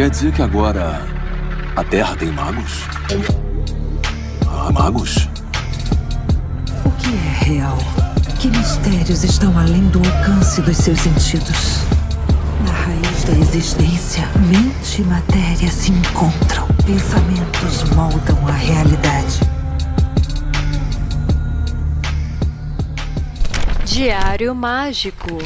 Quer dizer que agora a Terra tem magos? Ah, magos? O que é real? Que mistérios estão além do alcance dos seus sentidos? Na raiz da existência, mente e matéria se encontram. Pensamentos moldam a realidade. Diário Mágico.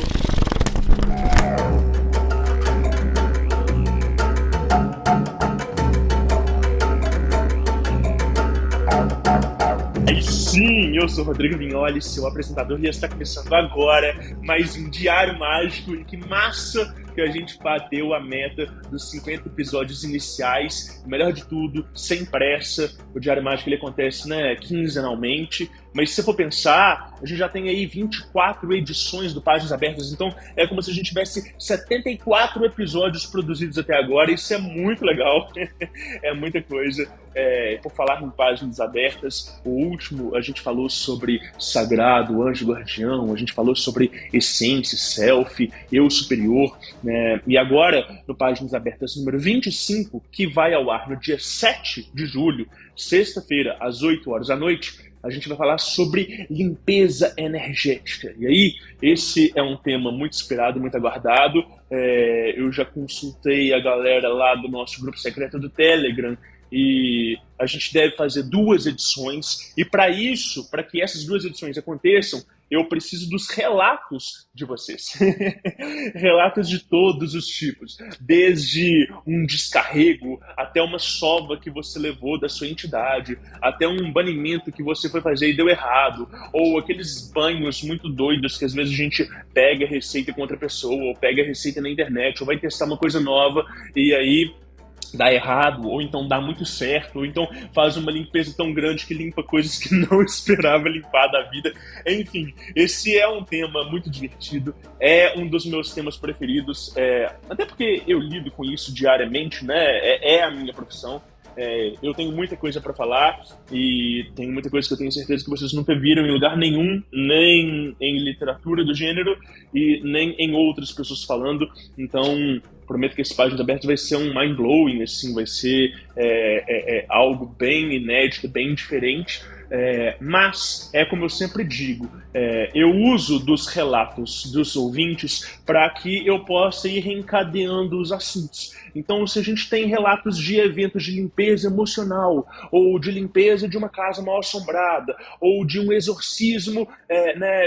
Aí sim, eu sou Rodrigo Vignoli, seu apresentador, e está começando agora mais um Diário Mágico. E que massa que a gente bateu a meta dos 50 episódios iniciais. Melhor de tudo, sem pressa. O Diário Mágico ele acontece, quinzenalmente. Mas se você for pensar, a gente já tem aí 24 edições do Páginas Abertas. Então é como se a gente tivesse 74 episódios produzidos até agora. Isso é muito legal. É muita coisa. Por falar em Páginas Abertas, o último a gente falou sobre Sagrado, Anjo Guardião, a gente falou sobre Essência, Self, Eu Superior, né? E agora, no Páginas Abertas número 25, que vai ao ar no dia 7 de julho, sexta-feira, às 8 horas da noite, a gente vai falar sobre limpeza energética. E aí, esse é um tema muito esperado, muito aguardado. Eu já consultei a galera lá do nosso grupo secreto do Telegram, e a gente deve fazer 2 edições, e para isso, para que essas 2 edições aconteçam, eu preciso dos relatos de vocês. Relatos de todos os tipos, desde um descarrego, até uma sova que você levou da sua entidade, até um banimento que você foi fazer e deu errado, ou aqueles banhos muito doidos que às vezes a gente pega a receita com outra pessoa, ou pega a receita na internet, ou vai testar uma coisa nova, e aí dá errado, ou então dá muito certo, ou então faz uma limpeza tão grande que limpa coisas que não esperava limpar da vida. Enfim, esse é um tema muito divertido, é um dos meus temas preferidos, até porque eu lido com isso diariamente, né? É a minha profissão. Eu tenho muita coisa para falar, e tem muita coisa que eu tenho certeza que vocês nunca viram em lugar nenhum, nem em literatura do gênero e nem em outras pessoas falando. Então prometo que esse Páginas Abertas vai ser um mind-blowing, assim, vai ser algo bem inédito, bem diferente. Mas, como eu sempre digo, eu uso dos relatos dos ouvintes para que eu possa ir reencadeando os assuntos. Então, se a gente tem relatos de eventos de limpeza emocional, ou de limpeza de uma casa mal assombrada, ou de um exorcismo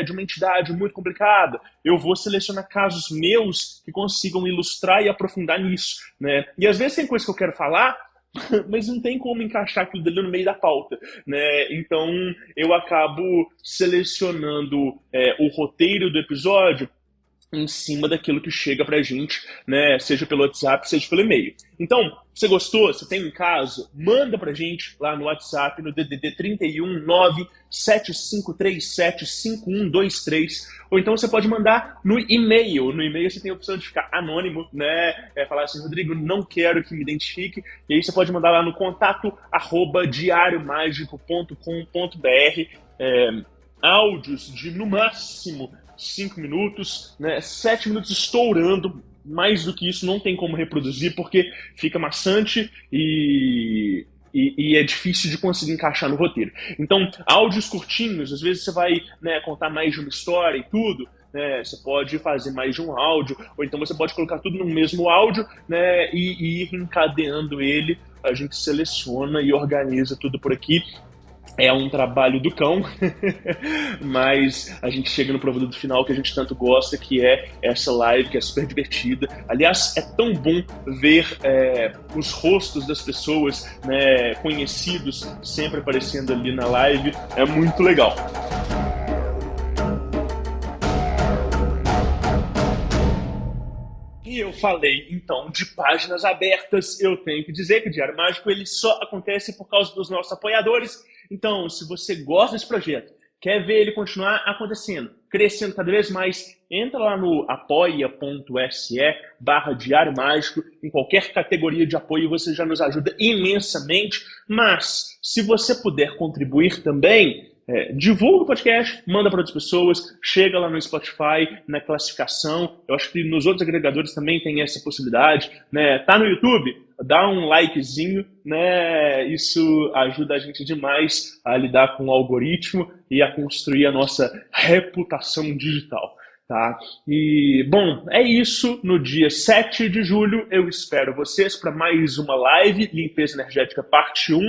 de uma entidade muito complicada, eu vou selecionar casos meus que consigam ilustrar e aprofundar nisso, né? E às vezes tem coisa que eu quero falar, mas não tem como encaixar aquilo dali no meio da pauta, né? Então eu acabo selecionando o roteiro do episódio em cima daquilo que chega pra gente, né? Seja pelo WhatsApp, seja pelo e-mail. Então, você gostou? Você tem um caso? Manda pra gente lá no WhatsApp, no DDD 31 97537 5123, ou então você pode mandar no e-mail. No e-mail você tem a opção de ficar anônimo, né? Falar assim, Rodrigo, não quero que me identifique. E aí você pode mandar lá no contato@diariomagico.com.br, áudios de, no máximo, 5 minutos, né? 7 minutos estourando. Mais do que isso não tem como reproduzir, porque fica maçante e é difícil de conseguir encaixar no roteiro. Então, áudios curtinhos, às vezes você vai contar mais de uma história e tudo, né? Você pode fazer mais de um áudio, ou então você pode colocar tudo no mesmo áudio, né? E ir encadeando ele. A gente seleciona e organiza tudo por aqui. É um trabalho do cão, mas a gente chega no produto final que a gente tanto gosta, que é essa live, que é super divertida. Aliás, é tão bom ver os rostos das pessoas, né, conhecidos, sempre aparecendo ali na live. É muito legal. E eu falei, então, de Páginas Abertas. Eu tenho que dizer que o Diário Mágico ele só acontece por causa dos nossos apoiadores. Então, se você gosta desse projeto, quer ver ele continuar acontecendo, crescendo cada vez mais, entra lá no apoia.se/Diário Mágico. Em qualquer categoria de apoio você já nos ajuda imensamente. Mas, se você puder contribuir também, divulga o podcast, manda para outras pessoas, chega lá no Spotify, na classificação. Eu acho que nos outros agregadores também tem essa possibilidade, né? Tá no YouTube? Dá um likezinho, né? Isso ajuda a gente demais a lidar com o algoritmo e a construir a nossa reputação digital. Tá? E, bom, é isso. No dia 7 de julho, eu espero vocês para mais uma live, Limpeza Energética Parte 1.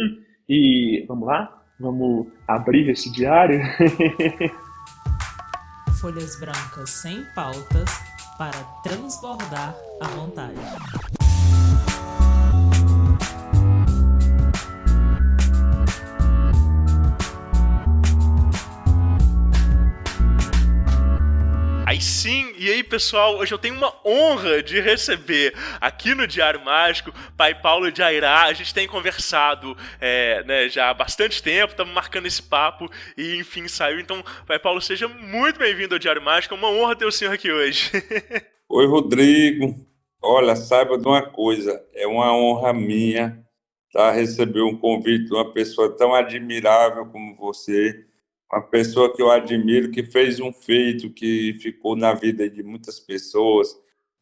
E vamos lá? Vamos abrir esse diário? Folhas brancas sem pautas para transbordar à vontade. Aí sim, e aí pessoal, hoje eu tenho uma honra de receber aqui no Diário Mágico Pai Paulo de Airá. A gente tem conversado né, já há bastante tempo, estamos marcando esse papo e enfim saiu. Então, Pai Paulo, seja muito bem-vindo ao Diário Mágico, é uma honra ter o senhor aqui hoje. Oi, Rodrigo. Olha, saiba de uma coisa, é uma honra minha receber um convite de uma pessoa tão admirável como você, uma pessoa que eu admiro, que fez um feito que ficou na vida de muitas pessoas,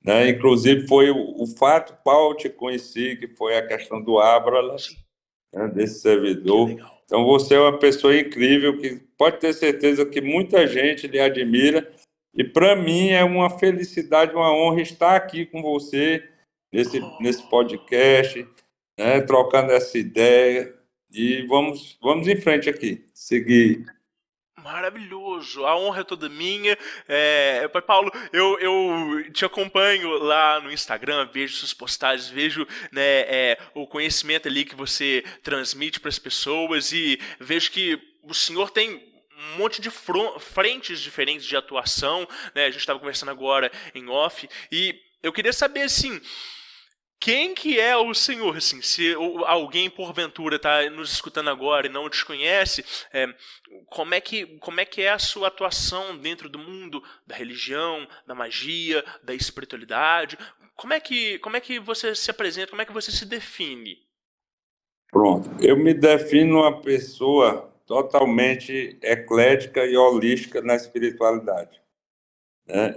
né? Inclusive foi o fato, Paulo, te conheci, que foi a questão do Ábrala, né, desse servidor. Então você é uma pessoa incrível, que pode ter certeza que muita gente lhe admira, e para mim é uma felicidade, uma honra estar aqui com você nesse podcast, né, trocando essa ideia, e vamos em frente aqui, seguir. Maravilhoso, a honra é toda minha. Pai Paulo, eu te acompanho lá no Instagram, vejo suas postagens, vejo, né, o conhecimento ali que você transmite para as pessoas e vejo que o senhor tem um monte de frentes diferentes de atuação, né? A gente estava conversando agora em off e eu queria saber, assim, quem que é o senhor, assim, se alguém porventura está nos escutando agora e não te conhece, como é que é a sua atuação dentro do mundo da religião, da magia, da espiritualidade? Como é que você se apresenta, como é que você se define? Pronto, eu me defino uma pessoa totalmente eclética e holística na espiritualidade.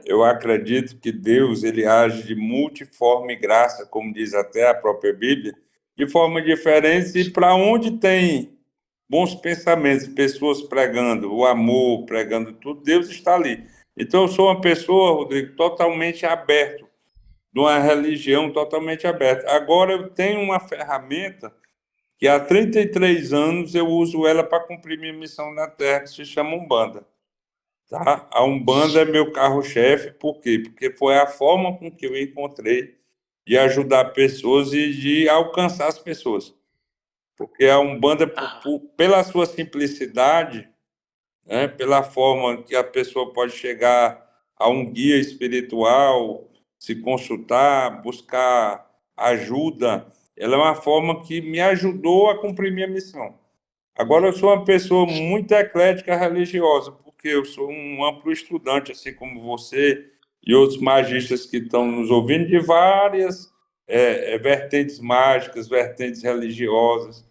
Eu acredito que Deus ele age de multiforme graça, como diz até a própria Bíblia, de forma diferente, e para onde tem bons pensamentos, pessoas pregando o amor, pregando tudo, Deus está ali. Então eu sou uma pessoa, Rodrigo, totalmente aberto, de uma religião totalmente aberta. Agora eu tenho uma ferramenta que há 33 anos eu uso ela para cumprir minha missão na Terra, que se chama Umbanda. Tá? A Umbanda é meu carro-chefe, por quê? Porque foi a forma com que eu encontrei de ajudar pessoas e de alcançar as pessoas. Porque a Umbanda, pela sua simplicidade, né, pela forma que a pessoa pode chegar a um guia espiritual, se consultar, buscar ajuda, ela é uma forma que me ajudou a cumprir minha missão. Agora, eu sou uma pessoa muito eclética religiosa, porque eu sou um amplo estudante, assim como você e outros magistas que estão nos ouvindo, de várias vertentes mágicas, vertentes religiosas.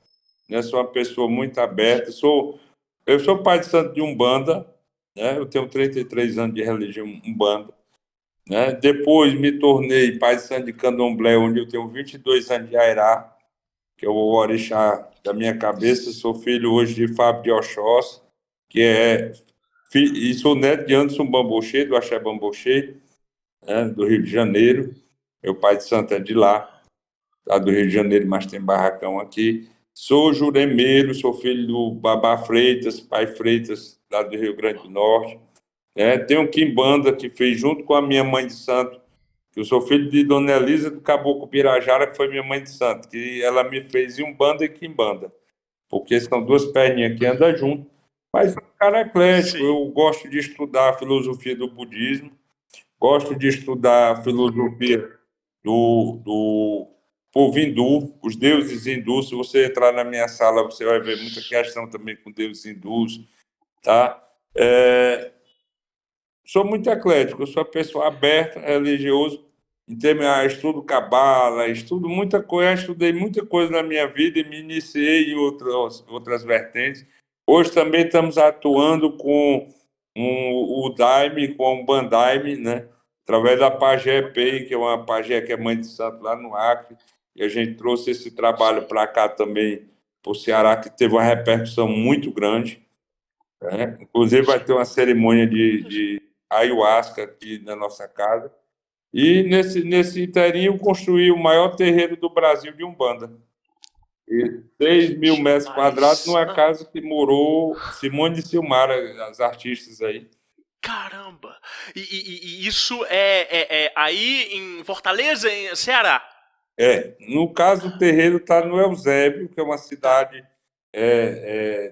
Né? Sou uma pessoa muito aberta. Eu sou pai de santo de Umbanda, né? Eu tenho 33 anos de religião Umbanda. Né? Depois me tornei pai de santo de Candomblé, onde eu tenho 22 anos de Airá, que é o orixá da minha cabeça. Sou filho hoje de Fábio de Oxóssi, e sou neto de Anderson Bamboche, do Axé Bamboche, né, do Rio de Janeiro. Meu pai de santo é de lá, tá, do Rio de Janeiro, mas tem barracão aqui. Sou juremeiro, sou filho do Babá Freitas, pai Freitas, lá do Rio Grande do Norte. Tenho um quimbanda que fez junto com a minha mãe de santo, que eu sou filho de Dona Elisa do Caboclo Pirajara, que foi minha mãe de santo, que ela me fez Umbanda e quimbanda, porque são duas perninhas que andam junto. Mas sou um cara eclético. Sim. Eu gosto de estudar a filosofia do budismo, gosto de estudar a filosofia do povo hindu, os deuses hindus. Se você entrar na minha sala, você vai ver muita questão também com deuses hindus, tá? Sou muito eclético, eu sou uma pessoa aberta, religioso, em termos de estudo cabala, estudo muita coisa, estudei muita coisa na minha vida e me iniciei em outras vertentes. Hoje também estamos atuando com o Daime, com o Bandaime, né? Através da Pajé Pei, que é uma pajé que é mãe de santo lá no Acre, e a gente trouxe esse trabalho para cá também, para o Ceará, que teve uma repercussão muito grande, né? Inclusive vai ter uma cerimônia de ayahuasca aqui na nossa casa. E nesse inteirinho construí o maior terreiro do Brasil de Umbanda. E 6.000 metros quadrados numa casa que morou Simone de Silmara, as artistas aí. Caramba! E isso é aí em Fortaleza, em Ceará? No caso, o terreiro está no Eusébio, que é uma cidade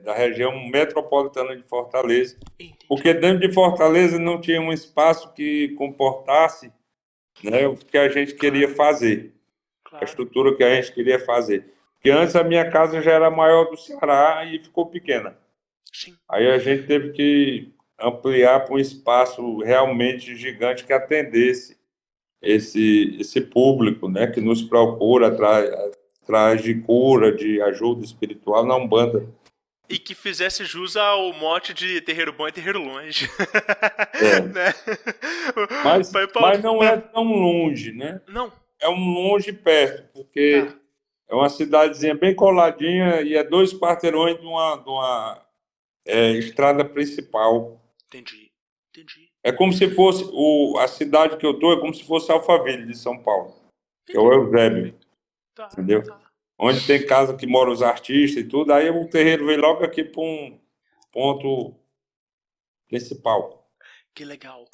da região metropolitana de Fortaleza, Entendi. porque dentro de Fortaleza não tinha um espaço que comportasse, né, o que a gente queria fazer, a Claro. estrutura que a gente queria fazer. Porque antes a minha casa já era maior do Ceará e ficou pequena. Sim. Aí a gente teve que ampliar para um espaço realmente gigante que atendesse esse público, né, que nos procura atrás de cura, de ajuda espiritual na Umbanda. E que fizesse jus ao mote de terreiro bom e terreiro longe. Né? Pai Paulo, Mas não é tão longe, né? Não. É um longe perto, porque é uma cidadezinha bem coladinha e é 2 quarteirões de uma estrada principal. Entendi. É como se fosse a cidade que eu tô, é como se fosse Alphaville de São Paulo, que é o Eusébio, entendeu? Onde tem casa que moram os artistas e tudo, aí o terreiro veio logo aqui para um ponto principal. Que legal.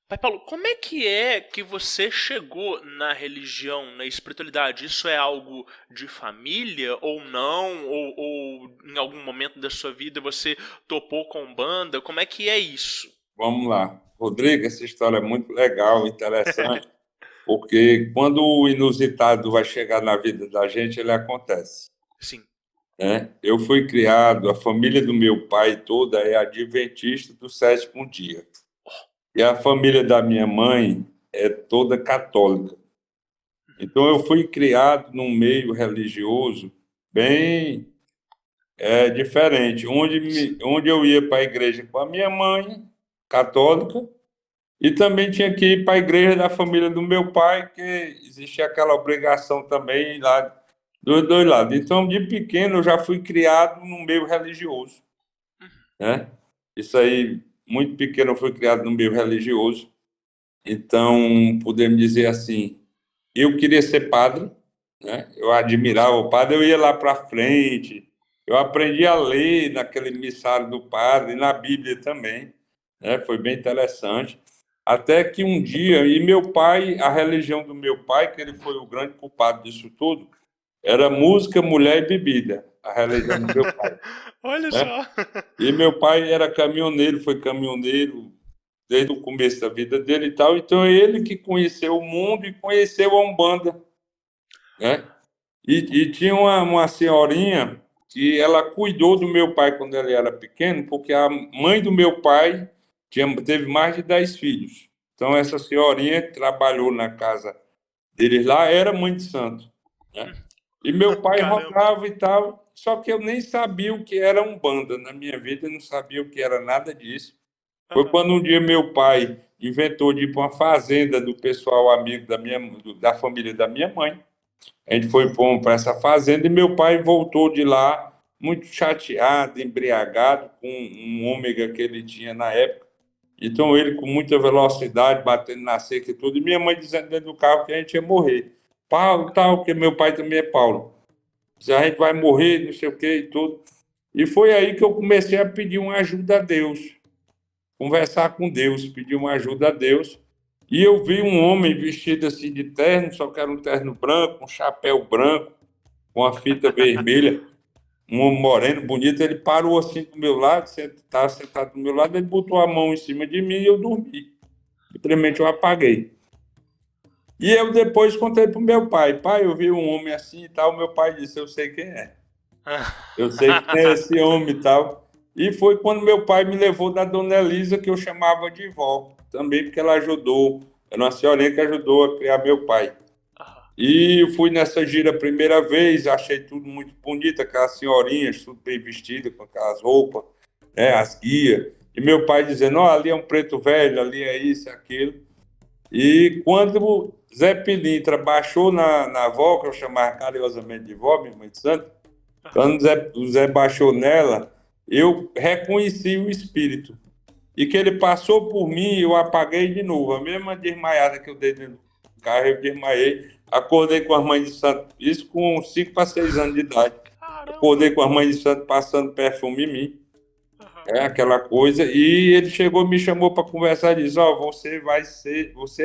Pai Paulo, como é que você chegou na religião, na espiritualidade? Isso é algo de família ou não? Ou em algum momento da sua vida você topou com Umbanda? Como é que é isso? Vamos lá. Rodrigo, essa história é muito legal, interessante, porque quando o inusitado vai chegar na vida da gente, ele acontece. Sim. Né? Eu fui criado, a família do meu pai toda é adventista do 7º dia. E a família da minha mãe é toda católica. Então eu fui criado num meio religioso bem diferente, onde eu ia para a igreja com a minha mãe, católica, e também tinha que ir para a igreja da família do meu pai, que existia aquela obrigação também lá dos 2 lados. Então, de pequeno, eu já fui criado num meio religioso, né? Isso aí, muito pequeno, eu fui criado num meio religioso. Então, podemos dizer assim, eu queria ser padre, né? Eu admirava o padre, eu ia lá para frente, eu aprendi a ler naquele missário do padre, na Bíblia também, né? Foi bem interessante. Até que um dia, e meu pai, a religião do meu pai, que ele foi o grande culpado disso tudo, era música, mulher e bebida, a religião do meu pai. Olha né? só. E meu pai era caminhoneiro, foi caminhoneiro desde o começo da vida dele e tal, então é ele que conheceu o mundo e conheceu a Umbanda, né? E tinha uma senhorinha que ela cuidou do meu pai quando ele era pequeno, porque a mãe do meu pai teve mais de 10 filhos. Então, essa senhorinha que trabalhou na casa deles lá era mãe de santo, né? E meu pai rogava e tal, só que eu nem sabia o que era Umbanda. Na minha vida, eu não sabia o que era nada disso. Foi quando um dia meu pai inventou de ir para uma fazenda do pessoal amigo da família da minha mãe. A gente foi para essa fazenda e meu pai voltou de lá muito chateado, embriagado, com um ômega que ele tinha na época. Então ele com muita velocidade, batendo na seca e tudo, e minha mãe dizendo dentro do carro que a gente ia morrer. Paulo, tal, porque meu pai também é Paulo. Se a gente vai morrer, não sei o que e tudo. E foi aí que eu comecei a pedir uma ajuda a Deus. Conversar com Deus, pedir uma ajuda a Deus. E eu vi um homem vestido assim de terno, só que era um terno branco, um chapéu branco, com uma fita vermelha, um homem moreno, bonito. Ele parou assim do meu lado, estava sentado do meu lado, ele botou a mão em cima de mim e eu dormi. Simplesmente eu apaguei. E eu depois contei para o meu pai. Pai, eu vi um homem assim e tal. Meu pai disse, eu sei quem é. Eu sei quem é esse homem e tal. E foi quando meu pai me levou da dona Elisa, que eu chamava de vó. Também porque ela ajudou. Era uma senhorinha que ajudou a criar meu pai. E eu fui nessa gira a primeira vez, achei tudo muito bonito, aquelas senhorinhas, tudo bem vestidas, com aquelas roupas, né, as guias. E meu pai dizendo, ó, ali é um preto velho, ali é isso, aquilo. E quando o Zé Pilintra baixou na avó, que eu chamava carinhosamente de vó, minha mãe de santo, quando o Zé baixou nela, eu reconheci o espírito. E que ele passou por mim, eu apaguei de novo. A mesma desmaiada que eu dei dentro do carro, eu desmaiei. Acordei com as mães de santo, isso com 5 para 6 anos de idade. Acordei com as mães de santo passando perfume em mim. É aquela coisa. E ele chegou e me chamou para conversar e disse, ó, você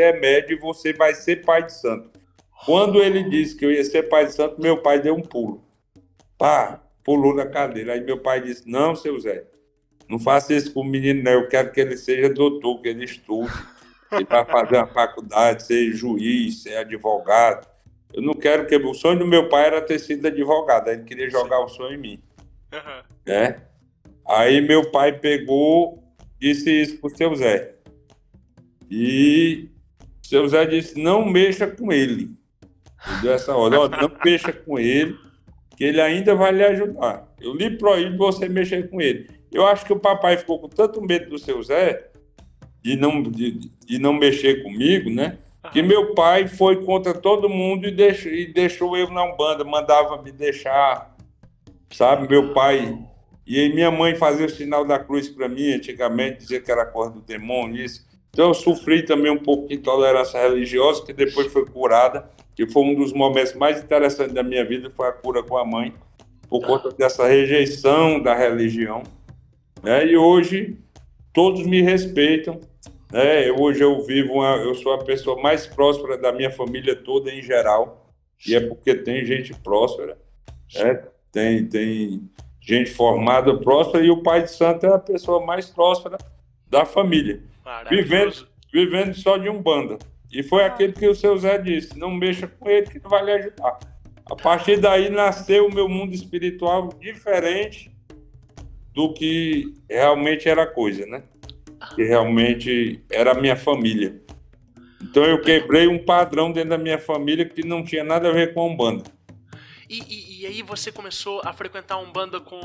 é médio e você vai ser pai de santo. Quando ele disse que eu ia ser pai de santo, meu pai deu um pulo. Pá, pulou na cadeira. Aí meu pai disse, não, seu Zé, não faça isso com o menino, não. Eu quero que ele seja doutor, que ele estude. Ele vai fazer uma faculdade, ser juiz, ser advogado. Eu não quero que... O sonho do meu pai era ter sido advogado. Aí ele queria jogar o sonho em mim. Né? Aí meu pai pegou, disse isso pro seu Zé. E o seu Zé disse, não mexa com ele. Ele deu essa ordem, ó, não mexa com ele, que ele ainda vai lhe ajudar. Eu lhe proíbo você mexer com ele. Eu acho que o papai ficou com tanto medo do seu Zé de não mexer comigo, né? Que meu pai foi contra todo mundo e deixou eu na Umbanda, mandava me deixar, sabe? Meu pai... E aí minha mãe fazia o sinal da cruz para mim, antigamente, dizia que era coisa do demônio, isso. Então eu sofri também um pouco de intolerância religiosa, que depois foi curada, que foi um dos momentos mais interessantes da minha vida, foi a cura com a mãe, por conta dessa rejeição da religião. Né? E hoje todos me respeitam. Né? Hoje eu sou a pessoa mais próspera da minha família toda em geral, e é porque tem gente próspera, né? Tem gente formada, próspera, e o pai de santo é a pessoa mais próspera da família, vivendo só de Umbanda. E foi aquele que o seu Zé disse, não mexa com ele que não vai lhe ajudar. A partir daí nasceu o meu mundo espiritual diferente do que realmente era a coisa, né? Que realmente era a minha família. Então eu quebrei um padrão dentro da minha família que não tinha nada a ver com a Umbanda. E aí você começou a frequentar a Umbanda com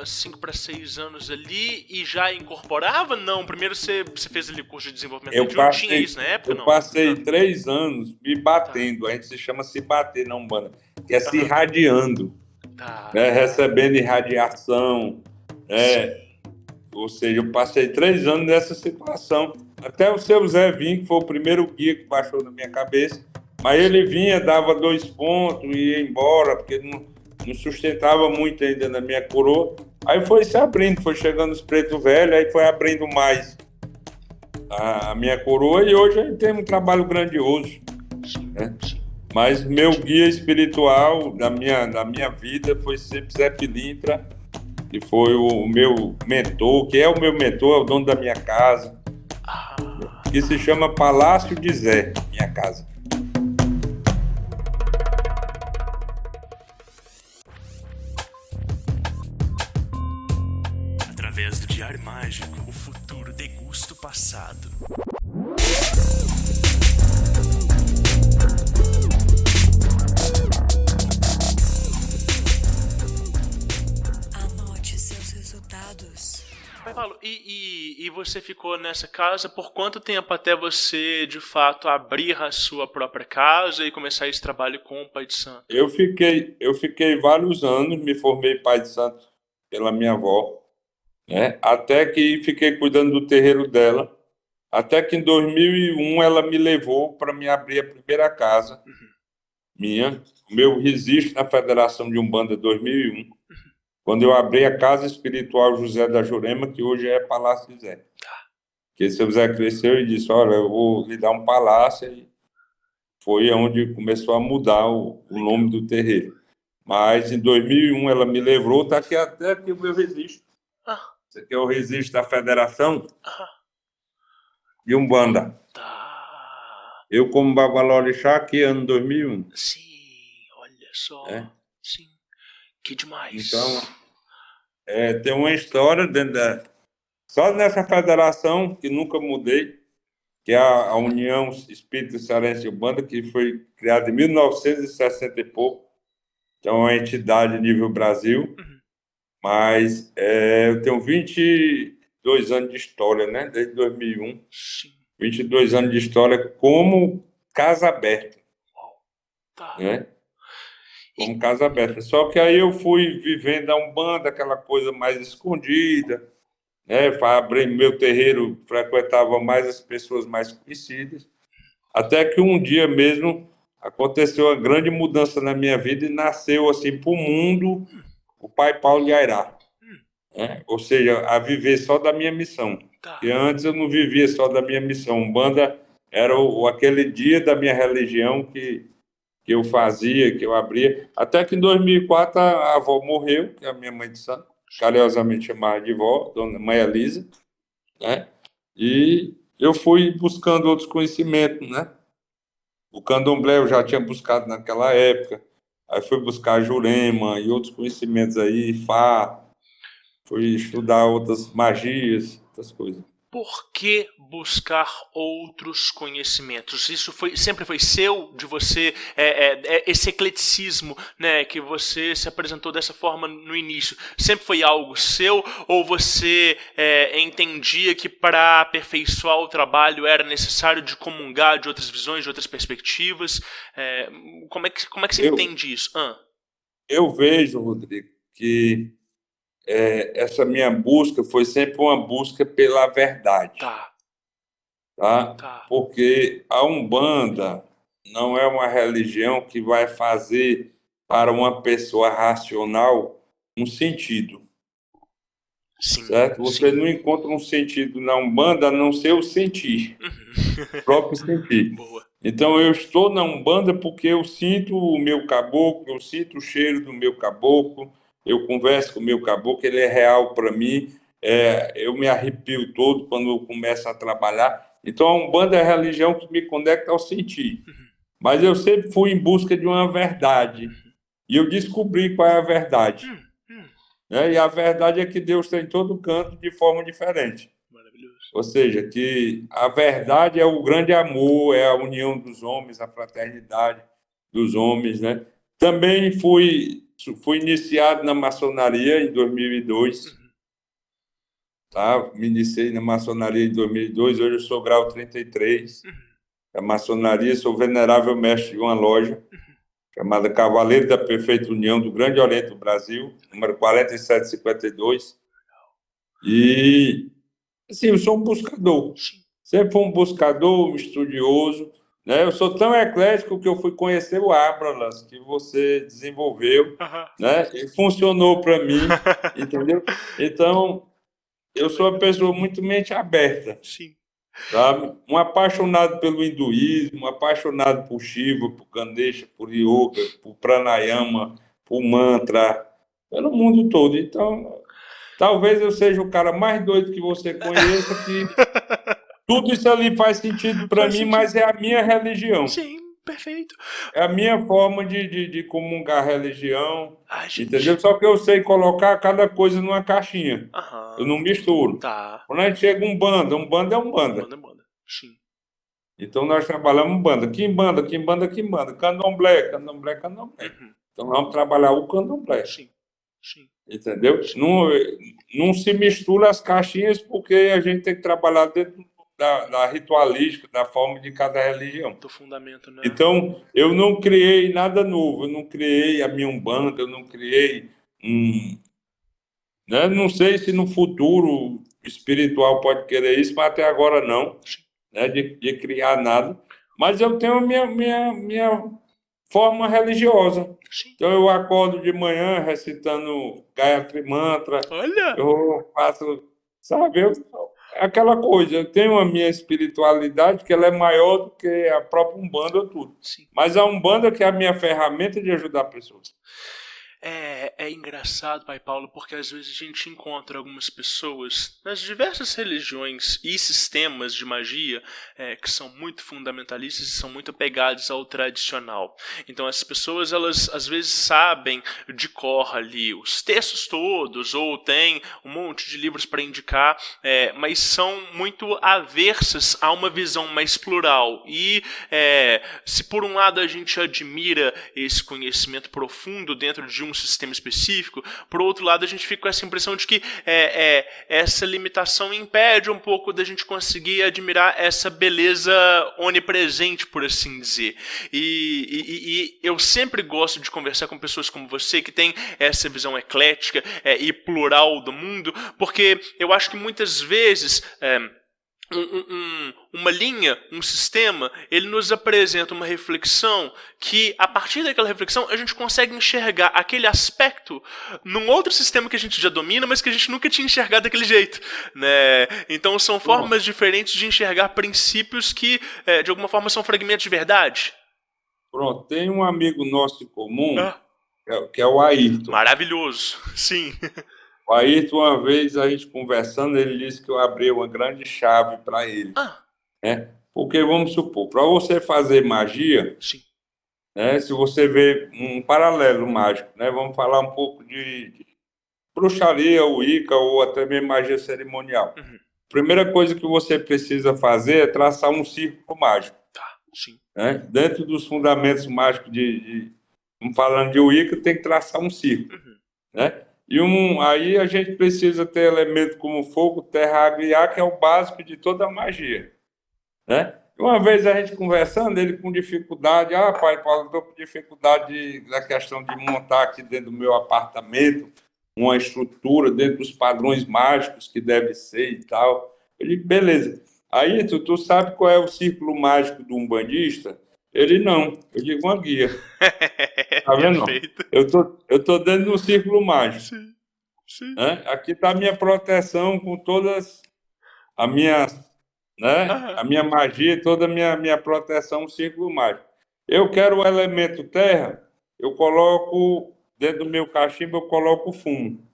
5 para 6 anos ali e já incorporava? Não, primeiro você fez ali curso de desenvolvimento mediúnico, tinha isso na época? Eu passei 3 anos me batendo, a gente se chama se bater na Umbanda, que é se irradiando, né, recebendo irradiação, né? Ou seja, eu passei 3 anos nessa situação, até o seu Zé vir, que foi o primeiro guia que baixou na minha cabeça. Mas ele vinha, dava 2 pontos e ia embora, porque não sustentava muito ainda na minha coroa. Aí foi se abrindo, foi chegando os pretos velhos, aí foi abrindo mais a minha coroa, e hoje a gente tem um trabalho grandioso. Né? Mas meu guia espiritual da minha vida foi sempre Zé Pilintra, que foi o meu mentor, que é o meu mentor, é o dono da minha casa, que se chama Palácio de Zé, minha casa. Através do Diário Mágico, o futuro degusta o passado. Anote seus resultados. Pai Paulo, e você ficou nessa casa por quanto tempo até você, de fato, abrir a sua própria casa e começar esse trabalho com o Pai de Santo? Eu fiquei vários anos, me formei Pai de Santo pela minha avó, né? Até que fiquei cuidando do terreiro dela, até que em 2001 ela me levou para me abrir a primeira casa minha, o meu registro na Federação de Umbanda 2001, quando eu abri a Casa Espiritual José da Jurema, que hoje é Palácio de Zé. Que seu Zé cresceu e disse, olha, eu vou lhe dar um palácio, e foi onde começou a mudar o nome do terreiro. Mas em 2001 ela me levou, está aqui até aqui o meu registro. Esse aqui é o registro da Federação de Umbanda. Eu como Babalorixá aqui, ano 2001. Sim, olha só. Sim, que demais. Então, tem uma história dentro só nessa federação, que nunca mudei, que é a União Espírita Cearense Umbanda, que foi criada em 1960 e pouco. Então, é uma entidade nível Brasil. Mas eu tenho 22 anos de história, né? Desde 2001. Sim. 22 anos de história como casa aberta, Tá. né? Como casa aberta. Só que aí eu fui vivendo a Umbanda, aquela coisa mais escondida, né? Abri meu terreiro, frequentava mais as pessoas mais conhecidas. Até que um dia mesmo aconteceu uma grande mudança na minha vida e nasceu assim para o mundo o Pai Paulo de Airá, né? Ou seja, a viver só da minha missão. Tá. Porque antes eu não vivia só da minha missão. Umbanda era aquele dia da minha religião que eu fazia, que eu abria. Até que em 2004 a avó morreu, que é a minha mãe de santo, carinhosamente chamada de vó, Dona Mãe Elisa, né? E eu fui buscando outros conhecimentos, né? O candomblé eu já tinha buscado naquela época. Aí fui buscar Jurema e outros conhecimentos aí, Fá. Fui estudar outras magias, outras coisas. Por que buscar outros conhecimentos? Isso sempre foi seu, de você, esse ecleticismo, né, que você se apresentou dessa forma no início, sempre foi algo seu, ou você entendia que para aperfeiçoar o trabalho era necessário de comungar de outras visões, de outras perspectivas? Como é que você entende isso? Eu vejo, Rodrigo, que essa minha busca foi sempre uma busca pela verdade. Tá? Porque a Umbanda não é uma religião que vai fazer para uma pessoa racional um sentido. Sim, certo? Você não encontra um sentido na Umbanda a não ser o sentir. O próprio sentir. Boa. Então eu estou na Umbanda porque eu sinto o meu caboclo, eu sinto o cheiro do meu caboclo, eu converso com o meu caboclo, ele é real para mim, eu me arrepio todo quando eu começo a trabalhar. Então a Umbanda é a religião que me conecta ao sentir. Mas eu sempre fui em busca de uma verdade. E eu descobri qual é a verdade. Né? E a verdade é que Deus está em todo canto de forma diferente. Maravilhoso. Ou seja, que a verdade é o grande amor, é a união dos homens, a fraternidade dos homens, né? Também fui iniciado na maçonaria em 2002. Tá? Me iniciei na maçonaria em 2002, hoje eu sou grau 33. A maçonaria, sou venerável mestre de uma loja chamada Cavaleiro da Perfeita União do Grande Oriente do Brasil, número 4752. E assim, eu sou um buscador. Sempre fui um buscador, um estudioso. Né? Eu sou tão eclético que eu fui conhecer o Abralas, que você desenvolveu, né? E funcionou para mim, entendeu? Então, eu sou uma pessoa muito mente aberta. Sim. Sabe? Um apaixonado pelo hinduísmo, um apaixonado por Shiva, por Ganesha, por yoga, por pranayama, por mantra, pelo mundo todo. Então, talvez eu seja o cara mais doido que você conheça, que tudo isso ali faz sentido para mim, mas é a minha religião. Sim, perfeito. É a minha forma de comungar a religião, Ai, gente. entendeu? Só que eu sei colocar cada coisa numa caixinha. Eu não misturo. Tá. Quando a gente chega Umbanda é Umbanda. Manda. Sim. Então nós trabalhamos Umbanda. Quimbanda. Candomblé. Então vamos trabalhar o candomblé. Sim. Entendeu? Não se mistura as caixinhas porque a gente tem que trabalhar dentro da ritualística, da forma de cada religião. Do fundamento, né? Então, eu não criei nada novo, eu não criei a minha Umbanda, eu não criei né? Não sei se no futuro espiritual pode querer isso, mas até agora não, né? De criar nada. Mas eu tenho a minha forma religiosa. Então, eu acordo de manhã recitando Gayatri Mantra. Olha! Eu faço, sabe, aquela coisa. Eu tenho a minha espiritualidade, que ela é maior do que a própria Umbanda, tudo. Sim. Mas a Umbanda que é a minha ferramenta de ajudar pessoas. É engraçado, Pai Paulo, porque às vezes a gente encontra algumas pessoas nas diversas religiões e sistemas de magia que são muito fundamentalistas e são muito apegados ao tradicional. Então essas pessoas, elas às vezes sabem de cor ali os textos todos, ou tem um monte de livros para indicar, mas são muito aversas a uma visão mais plural. E se por um lado a gente admira esse conhecimento profundo dentro de um sistema específico, por outro lado a gente fica com essa impressão de que essa limitação impede um pouco da gente conseguir admirar essa beleza onipresente, por assim dizer. E eu sempre gosto de conversar com pessoas como você, que tem essa visão eclética e plural do mundo, porque eu acho que muitas vezes uma linha, um sistema, ele nos apresenta uma reflexão que, a partir daquela reflexão, a gente consegue enxergar aquele aspecto num outro sistema que a gente já domina, mas que a gente nunca tinha enxergado daquele jeito, né? Então são formas diferentes de enxergar princípios que, de alguma forma, são fragmentos de verdade. Pronto, tem um amigo nosso em comum, que é o Ayrton. Maravilhoso, sim. O Ayrton, uma vez, a gente conversando, ele disse que eu abri uma grande chave para ele. Né? Porque, vamos supor, para você fazer magia, sim. Né, se você vê um paralelo mágico, né, vamos falar um pouco de bruxaria, Wicca, ou até mesmo magia cerimonial. Primeira coisa que você precisa fazer é traçar um círculo mágico. Tá, sim. Né? Dentro dos fundamentos mágicos falando de Wicca, tem que traçar um círculo. Né? E aí a gente precisa ter elementos como fogo, terra, água e ar, que é o básico de toda a magia. Né? Uma vez a gente conversando, ele com dificuldade, pai Paulo, estou com dificuldade da questão de montar aqui dentro do meu apartamento uma estrutura dentro dos padrões mágicos que deve ser e tal. Eu digo, beleza. Aí tu sabe qual é o círculo mágico do umbandista? Ele não. Eu digo, uma guia. Tá vendo? Eu tô dentro de um círculo mágico. Sim, sim. Né? Aqui está a minha proteção com todas a minha, né? A minha magia, toda a minha proteção, um círculo mágico. Eu quero o elemento terra, eu coloco dentro do meu cachimbo, eu coloco o fumo.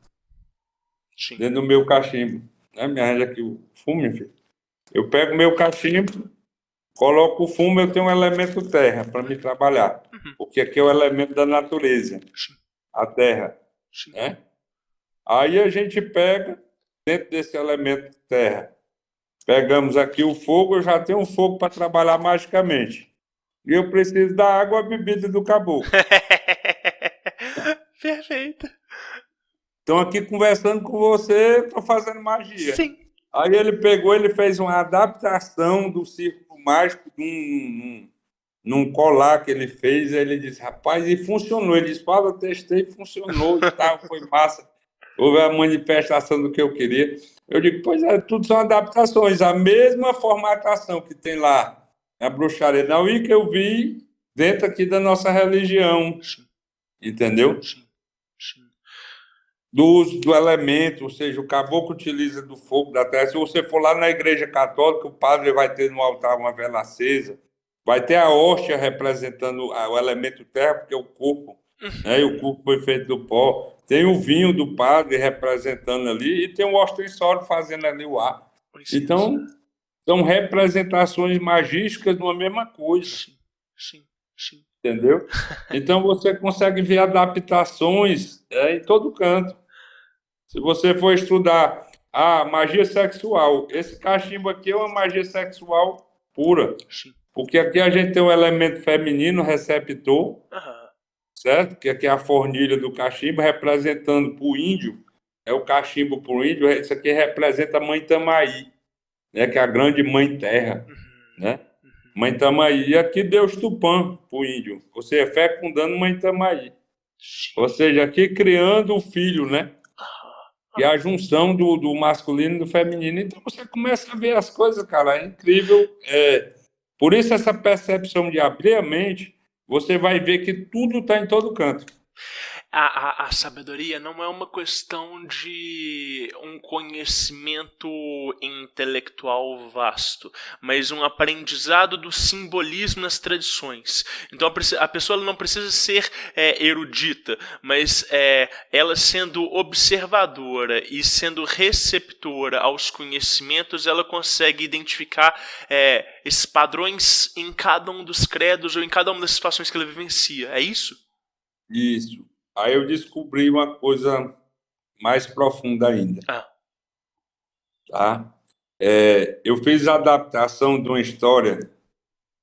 Sim. Dentro do meu cachimbo. Né? Me arranja aqui o fumo, meu filho. Eu pego meu cachimbo, coloco o fumo, eu tenho um elemento terra para me trabalhar. Porque aqui é o elemento da natureza, a terra. Né? Aí a gente pega, dentro desse elemento terra, pegamos aqui o fogo, eu já tenho um fogo para trabalhar magicamente. E eu preciso da água, a bebida do caboclo. Perfeito. Então aqui conversando com você, estou fazendo magia. Sim. Aí ele pegou, ele fez uma adaptação do círculo mágico num colar que ele fez. Aí ele disse, rapaz, e funcionou. Ele disse, Paulo, eu testei, funcionou e tal, foi massa. Houve a manifestação do que eu queria. Eu digo, pois é, tudo são adaptações. A mesma formatação que tem lá na bruxaria da Wicca, eu vi dentro aqui da nossa religião. Sim. Entendeu? Sim. Sim. Do uso do elemento, ou seja, o caboclo utiliza do fogo da terra. Se você for lá na igreja católica, o padre vai ter no altar uma vela acesa, vai ter a hóstia representando o elemento terra, porque é o corpo, né? E o corpo foi feito do pó. Tem o vinho do padre representando ali, e tem o ostensório fazendo ali o ar. Então, são representações magísticas de uma mesma coisa. Sim, sim, sim. Entendeu? Então você consegue ver adaptações em todo canto. Se você for estudar a magia sexual, esse cachimbo aqui é uma magia sexual pura. Sim. Porque aqui a gente tem um elemento feminino, receptor, certo? Que aqui é a fornilha do cachimbo, representando para o índio, é o cachimbo para o índio, isso aqui representa a mãe Tamaí, né? Que é a grande mãe terra, né? Mãe Tamaí. E aqui Deus Tupã para o índio. Você é fecundando Mãe Tamaí. Ou seja, aqui criando o filho, né? Que é a junção do masculino e do feminino. Então você começa a ver as coisas, cara, é incrível. Por isso essa percepção de abrir a mente, você vai ver que tudo está em todo canto. a sabedoria não é uma questão de um conhecimento intelectual vasto, mas um aprendizado do simbolismo nas tradições. Então a pessoa ela não precisa ser erudita, mas ela sendo observadora e sendo receptora aos conhecimentos, ela consegue identificar esses padrões em cada um dos credos ou em cada uma das situações que ela vivencia. É isso? Isso. Aí eu descobri uma coisa mais profunda ainda, Ah, tá? Eu fiz a adaptação de uma história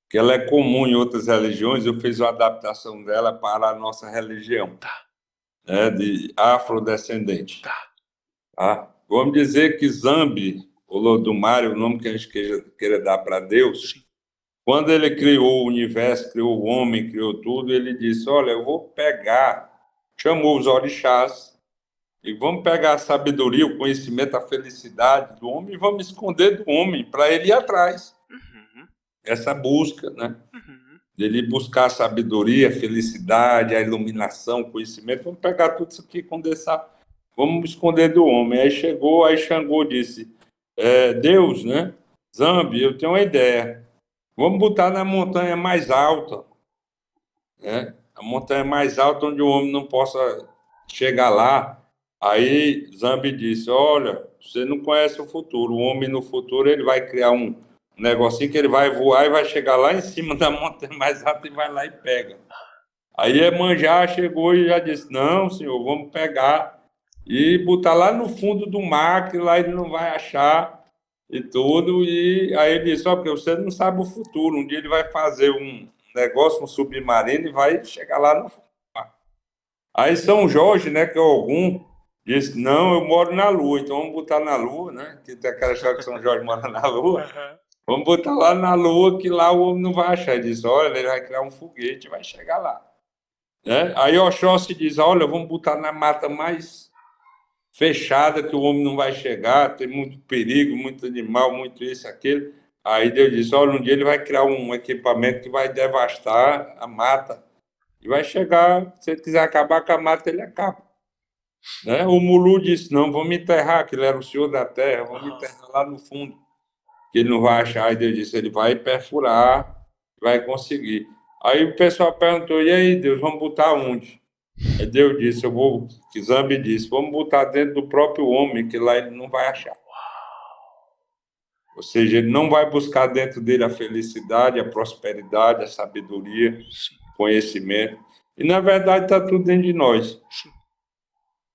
que ela é comum em outras religiões, eu fiz a adaptação dela para a nossa religião, tá, né, de afrodescendente. tá. Tá? Vamos dizer que Zambi, ou Lodumário, o nome que a gente queira dar para Deus, Sim. quando ele criou o universo, criou o homem, criou tudo, ele disse, olha, eu vou pegar, chamou os orixás, e vamos pegar a sabedoria, o conhecimento, a felicidade do homem e vamos esconder do homem para ele ir atrás. Uhum, Essa busca, né? uhum. Ele buscar a sabedoria, a felicidade, a iluminação, o conhecimento. Vamos pegar tudo isso aqui e condensar. Vamos esconder do homem. Aí chegou, aí Xangô disse, Deus, né? Zambi, eu tenho uma ideia. Vamos botar na montanha mais alta, né? A montanha mais alta onde o homem não possa chegar lá. Aí Zambi disse, olha, você não conhece o futuro. O homem no futuro ele vai criar um negocinho que ele vai voar e vai chegar lá em cima da montanha mais alta e vai lá e pega. Aí Iemanjá chegou e já disse, não, senhor, vamos pegar e botar lá no fundo do mar, que lá ele não vai achar e tudo. E aí ele disse, porque você não sabe o futuro. Um dia ele vai fazer um negócio, um submarino e vai chegar lá no fundo do mar. Aí São Jorge, né, que é Ogum, disse, não, eu moro na Lua, então vamos botar na Lua, né? Que tem aquela história que São Jorge mora na Lua. Vamos botar lá na Lua, que lá o homem não vai achar. Ele diz, olha, ele vai criar um foguete e vai chegar lá. Né? Aí Oxóssi diz, olha, vamos botar na mata mais fechada, que o homem não vai chegar, tem muito perigo, muito animal, muito isso, aquilo. Aí Deus disse, olha, um dia ele vai criar um equipamento que vai devastar a mata. E vai chegar, se ele quiser acabar com a mata, ele acaba. Né? O Mulu disse, não, vamos enterrar, que ele era o senhor da terra, vamos enterrar lá no fundo, que ele não vai achar. Aí Deus disse, ele vai perfurar, vai conseguir. Aí o pessoal perguntou, e aí, Deus, vamos botar onde? Aí Deus disse, que Zambi disse, vamos botar dentro do próprio homem, que lá ele não vai achar. Ou seja, ele não vai buscar dentro dele a felicidade, a prosperidade, a sabedoria, o conhecimento. E, na verdade, está tudo dentro de nós.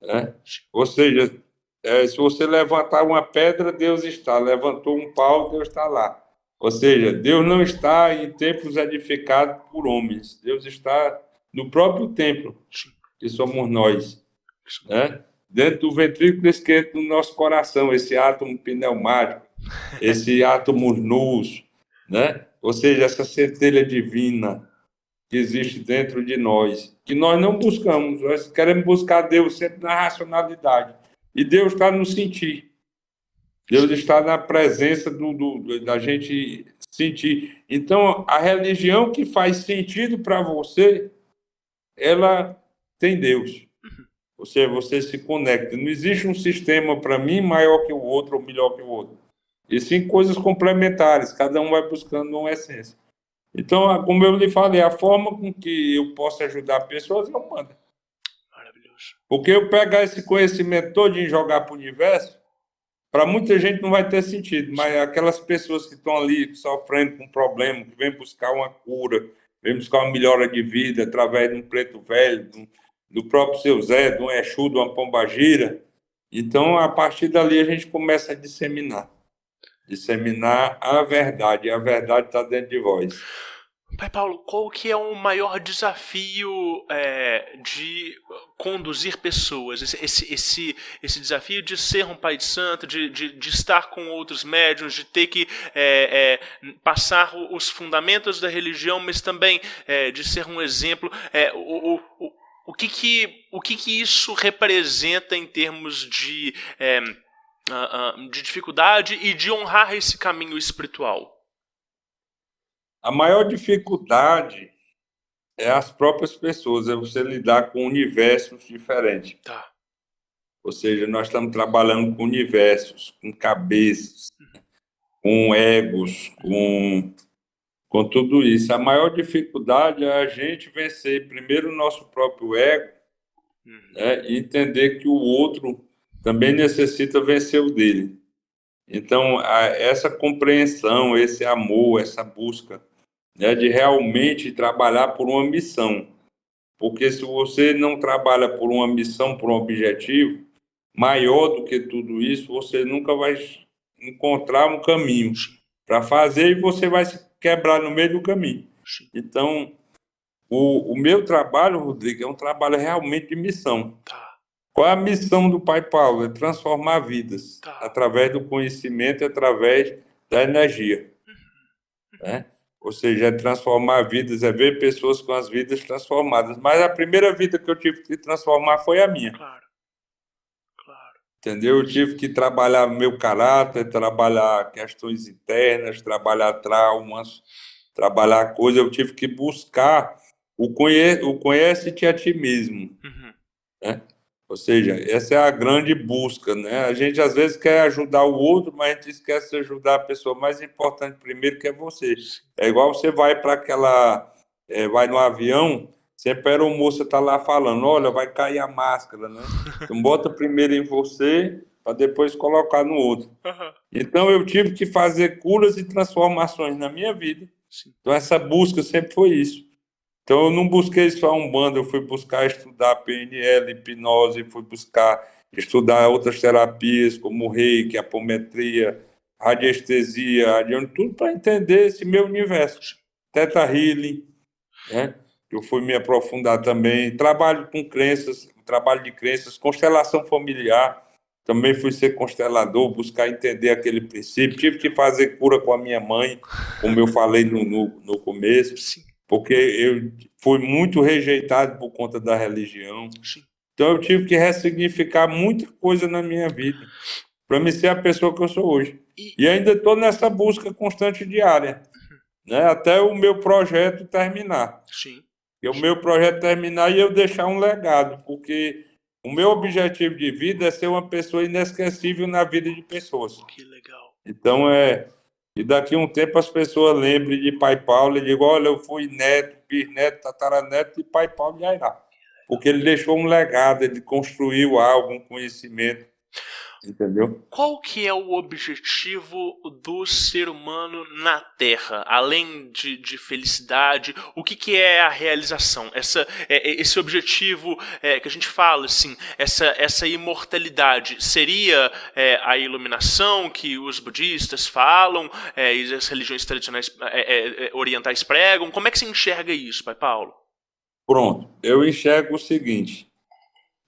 Né? Ou seja, se você levantar uma pedra, Deus está. Levantou um pau, Deus está lá. Ou seja, Deus não está em templos edificados por homens. Deus está no próprio templo, que somos nós. Né? Dentro do ventrículo esquerdo do nosso coração, esse átomo pneumático, esse átomo nus, né? Ou seja, essa centelha divina que existe dentro de nós, que nós não buscamos, nós queremos buscar Deus sempre na racionalidade. E Deus está no sentir. Deus está na presença da gente sentir. Então, a religião que faz sentido para você, ela tem Deus. Ou seja, você se conecta. Não existe um sistema para mim maior que o outro ou melhor que o outro. E sim coisas complementares, cada um vai buscando uma essência. Então, como eu lhe falei, a forma com que eu posso ajudar pessoas, eu mando. Maravilhoso. Porque eu pegar esse conhecimento todo e jogar para o universo, para muita gente não vai ter sentido, mas aquelas pessoas que estão ali sofrendo com um problema, que vêm buscar uma cura, vêm buscar uma melhora de vida através de um preto velho, do próprio seu Zé, de um Exu, de uma pombagira, então, a partir dali, a gente começa a disseminar a verdade, e a verdade está dentro de vós. Pai Paulo, qual que é o maior desafio de conduzir pessoas? Esse desafio de ser um pai de santo, de estar com outros médiuns, de ter que passar os fundamentos da religião, mas também de ser um exemplo. O que isso representa em termos de dificuldade e de honrar esse caminho espiritual? A maior dificuldade é as próprias pessoas, é você lidar com universos diferentes. Tá. Ou seja, nós estamos trabalhando com universos, com cabeças, com egos, com tudo isso. A maior dificuldade é a gente vencer primeiro o nosso próprio ego, né, e entender que o outro também necessita vencer o dele. Então, essa compreensão, esse amor, essa busca, né, de realmente trabalhar por uma missão. Porque se você não trabalha por uma missão, por um objetivo maior do que tudo isso, você nunca vai encontrar um caminho para fazer e você vai se quebrar no meio do caminho. Então, o meu trabalho, Rodrigo, é um trabalho realmente de missão. Tá. Qual é a missão do Pai Paulo? É transformar vidas, Tá. através do conhecimento, através da energia. Né? Ou seja, é transformar vidas, é ver pessoas com as vidas transformadas. Mas a primeira vida que eu tive que transformar foi a minha. Claro. Claro. Entendeu? Eu tive que trabalhar meu caráter, trabalhar questões internas, trabalhar traumas, trabalhar coisas. Eu tive que buscar o conhece-te a ti mesmo. Né? Ou seja, essa é a grande busca, né? A gente às vezes quer ajudar o outro, mas a gente esquece de ajudar a pessoa mais importante primeiro, que é você. É igual você vai para vai no avião, sempre a aeromoça está lá falando, olha, vai cair a máscara, né? Então bota primeiro em você, para depois colocar no outro. Então eu tive que fazer curas e transformações na minha vida. Então essa busca sempre foi isso. Então, eu não busquei só a Umbanda, eu fui buscar estudar PNL, hipnose, fui buscar estudar outras terapias, como o reiki, apometria, radiestesia, tudo para entender esse meu universo. Theta Healing, né? Eu fui me aprofundar também. Trabalho com crenças, trabalho de crenças, constelação familiar. Também fui ser constelador, buscar entender aquele princípio. Tive que fazer cura com a minha mãe, como eu falei no começo. Sim. Porque eu fui muito rejeitado por conta da religião. Sim. Então eu tive que ressignificar muita coisa na minha vida para me ser a pessoa que eu sou hoje. E ainda estou nessa busca constante diária, né? Até o meu projeto terminar. Sim. E o meu projeto terminar e eu deixar um legado, porque o meu objetivo de vida é ser uma pessoa inesquecível na vida de pessoas. Que legal. Então e daqui a um tempo as pessoas lembrem de Pai Paulo e digam, olha, eu fui neto, bisneto, tataraneto de Pai Paulo de Airá. Porque ele deixou um legado, ele construiu algo, um conhecimento, entendeu? Qual que é o objetivo do ser humano na Terra? Além de felicidade, o que é a realização? Esse objetivo que a gente fala, assim, essa imortalidade, seria a iluminação que os budistas falam, e as religiões tradicionais orientais pregam? Como é que você enxerga isso, Pai Paulo? Pronto, eu enxergo o seguinte,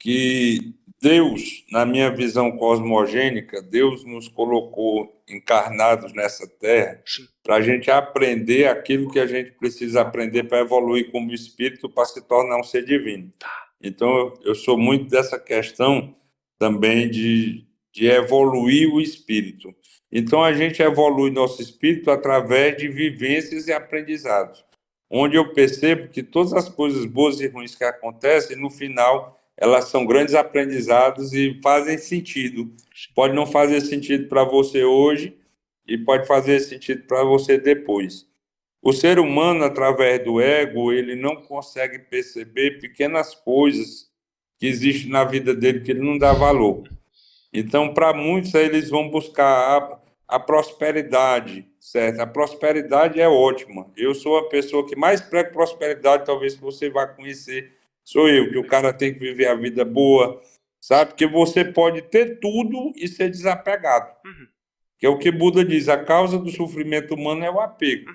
que Deus, na minha visão cosmogênica, Deus nos colocou encarnados nessa terra para a gente aprender aquilo que a gente precisa aprender para evoluir como espírito, para se tornar um ser divino. Então, eu sou muito dessa questão também de evoluir o espírito. Então, a gente evolui nosso espírito através de vivências e aprendizados, onde eu percebo que todas as coisas boas e ruins que acontecem, no final, elas são grandes aprendizados e fazem sentido. Pode não fazer sentido para você hoje e pode fazer sentido para você depois. O ser humano, através do ego, ele não consegue perceber pequenas coisas que existem na vida dele que ele não dá valor. Então, para muitos, eles vão buscar a prosperidade, certo? A prosperidade é ótima. Eu sou a pessoa que mais prega prosperidade, talvez você vá conhecer, sou eu, que o cara tem que viver a vida boa, sabe? Porque você pode ter tudo e ser desapegado. Que é o que Buda diz, a causa do sofrimento humano é o apego.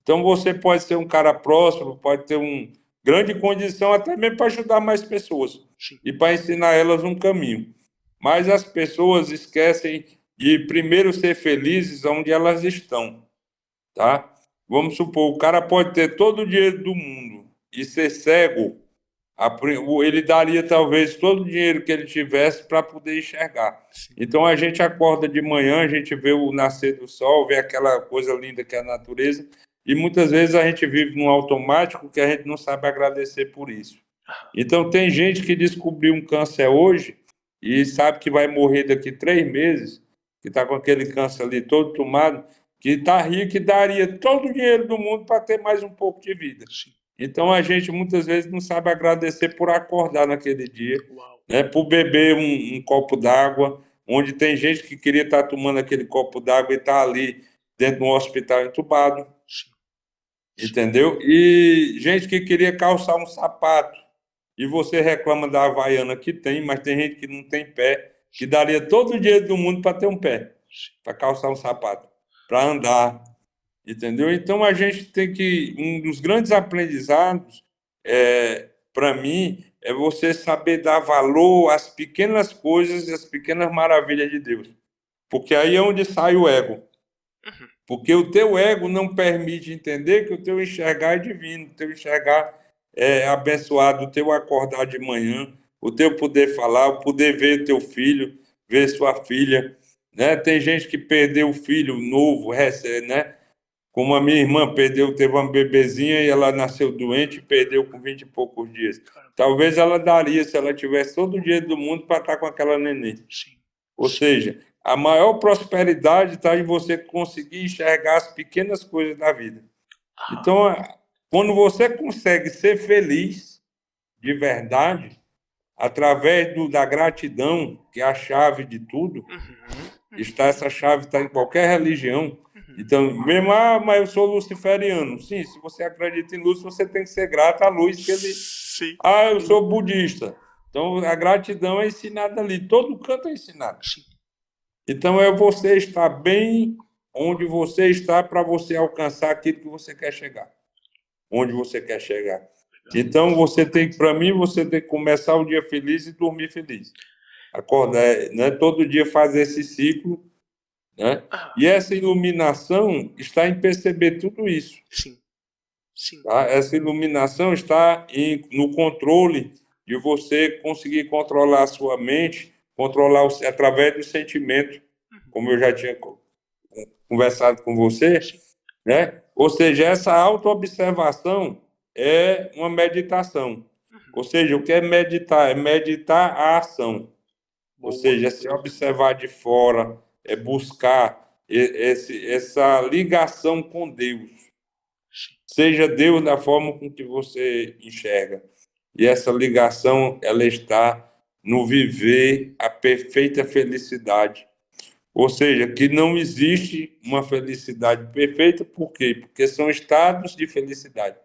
Então, você pode ser um cara próspero, pode ter uma grande condição até mesmo para ajudar mais pessoas e para ensinar elas um caminho. Mas as pessoas esquecem de primeiro ser felizes onde elas estão, tá? Vamos supor, o cara pode ter todo o dinheiro do mundo e ser cego, ele daria talvez todo o dinheiro que ele tivesse para poder enxergar. Então a gente acorda de manhã, a gente vê o nascer do sol, vê aquela coisa linda que é a natureza, e muitas vezes a gente vive num automático que a gente não sabe agradecer por isso. Então, tem gente que descobriu um câncer hoje e sabe que vai morrer daqui 3 meses, que está com aquele câncer ali todo tomado, que está rico e daria todo o dinheiro do mundo para ter mais um pouco de vida. Então, a gente muitas vezes não sabe agradecer por acordar naquele dia, né, por beber um copo d'água, onde tem gente que queria estar tomando aquele copo d'água e está ali dentro de um hospital entubado, entendeu? E gente que queria calçar um sapato, e você reclama da Havaiana que tem, mas tem gente que não tem pé, que daria todo o dinheiro do mundo para ter um pé, para calçar um sapato, para andar, entendeu? Então a gente tem que, um dos grandes aprendizados, para mim, é você saber dar valor às pequenas coisas e às pequenas maravilhas de Deus, porque aí é onde sai o ego. Porque o teu ego não permite entender que o teu enxergar é divino, o teu enxergar é abençoado, o teu acordar de manhã, o teu poder falar, o poder ver teu filho, ver sua filha, né? Tem gente que perdeu o filho novo, né? Como a minha irmã teve uma bebezinha e ela nasceu doente e perdeu com 20 e poucos dias. Talvez ela daria, se ela tivesse todo o dinheiro do mundo, para estar com aquela neném. Ou seja, a maior prosperidade está em você conseguir enxergar as pequenas coisas da vida. Então, quando você consegue ser feliz de verdade, através da gratidão, que é a chave de tudo, essa chave está em qualquer religião. Então, mesmo, mas eu sou luciferiano. Sim, se você acredita em luz, você tem que ser grato à luz que ele... Sim. eu sou budista. Então, a gratidão é ensinada ali. Todo canto é ensinado. Então, é você estar bem onde você está para você alcançar aquilo que você quer chegar. Onde você quer chegar. Então, para mim, você tem que começar o dia feliz e dormir feliz. Acordar, né? Todo dia fazer esse ciclo, né? E essa iluminação está em perceber tudo isso. Sim. Sim. Tá? Essa iluminação está no controle de você conseguir controlar a sua mente, controlar através do sentimento, como eu já tinha conversado com você, né? Ou seja, essa autoobservação é uma meditação. Ou seja, o que é meditar? É meditar a ação. Ou seja, é se observar de fora, é buscar essa ligação com Deus. Seja Deus da forma com que você enxerga. E essa ligação, ela está no viver a perfeita felicidade. Ou seja, que não existe uma felicidade perfeita, por quê? Porque são estados de felicidade.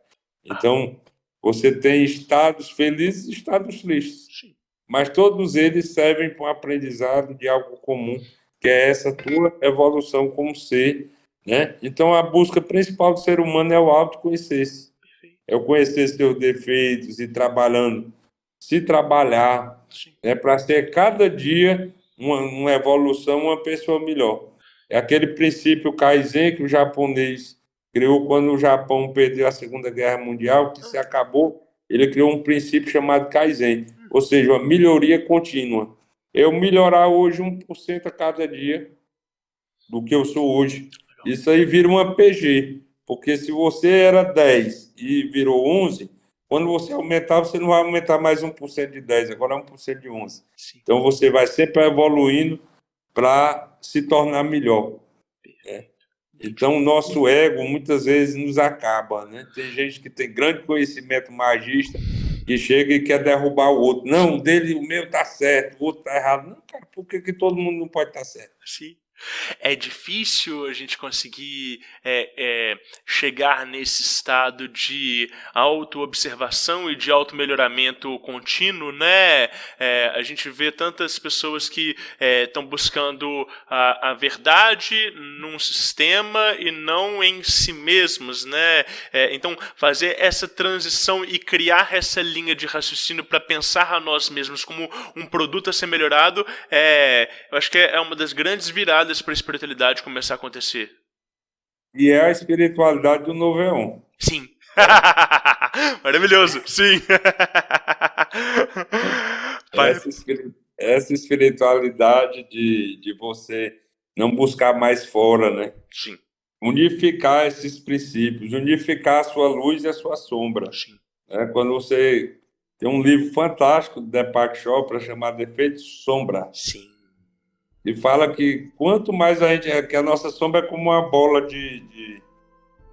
Então, você tem estados felizes e estados tristes. Mas todos eles servem para um aprendizado de algo comum, que é essa tua evolução como ser, né? Então, a busca principal do ser humano é o autoconhecer-se. É o conhecer seus defeitos e se trabalhar, né, para ser cada dia uma evolução, uma pessoa melhor. É aquele princípio Kaizen que o japonês criou quando o Japão perdeu a Segunda Guerra Mundial, que se acabou, ele criou um princípio chamado Kaizen, ou seja, uma melhoria contínua. Eu melhorar hoje 1% a cada dia do que eu sou hoje. Isso aí vira uma PG, porque se você era 10 e virou 11, quando você aumentar, você não vai aumentar mais 1% de 10, agora é 1% de 11. Então, você vai sempre evoluindo para se tornar melhor. Né? Então, o nosso ego, muitas vezes, nos acaba. Né? Tem gente que tem grande conhecimento magista, que chega e quer derrubar o outro. Não, o meu está certo, o outro está errado. Não, cara, por que todo mundo não pode estar certo? Sim. É difícil a gente conseguir chegar nesse estado de autoobservação e de automelhoramento contínuo, né? A gente vê tantas pessoas que estão buscando a verdade num sistema e não em si mesmos, né? Então, fazer essa transição e criar essa linha de raciocínio para pensar a nós mesmos como um produto a ser melhorado, eu acho que é uma das grandes viradas para a espiritualidade começar a acontecer. E é a espiritualidade do novo éon. Sim. Maravilhoso, sim. Essa espiritualidade de você não buscar mais fora, né? Sim. unificar esses princípios, unificar a sua luz e a sua sombra. Sim. Quando você tem um livro fantástico do Deepak Chopra chamado Efeito Sombra, Sim. e fala que quanto mais que a nossa sombra é como uma bola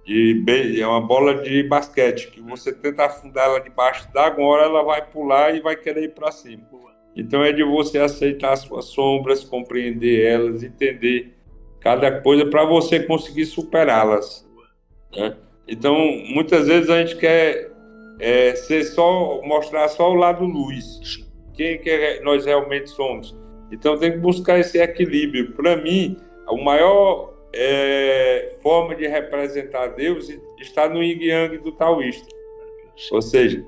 é uma bola de basquete, que você tenta afundar ela debaixo d'água, uma hora ela vai pular e vai querer ir para cima. Então é de você aceitar as suas sombras, compreender elas, entender cada coisa para você conseguir superá-las, né? Então, muitas vezes a gente quer mostrar só o lado luz, quem que nós realmente somos. Então tem que buscar esse equilíbrio. Para mim, a maior forma de representar Deus está no yin yang do taoísta. Ou seja,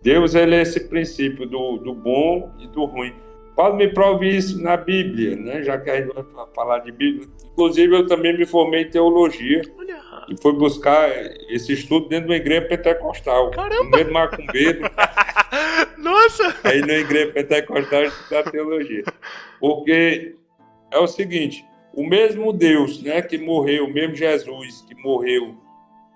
Deus ele é esse princípio do bom e do ruim. Paulo me prove isso na Bíblia, né? Já que a gente vai falar de Bíblia. Inclusive, eu também me formei em teologia e fui buscar esse estudo dentro de uma igreja pentecostal. Caramba! No meio do macumbeiro. Nossa! Aí na igreja pentecostal a gente estuda teologia. Porque é o seguinte, o mesmo Deus, né, que morreu, o mesmo Jesus que morreu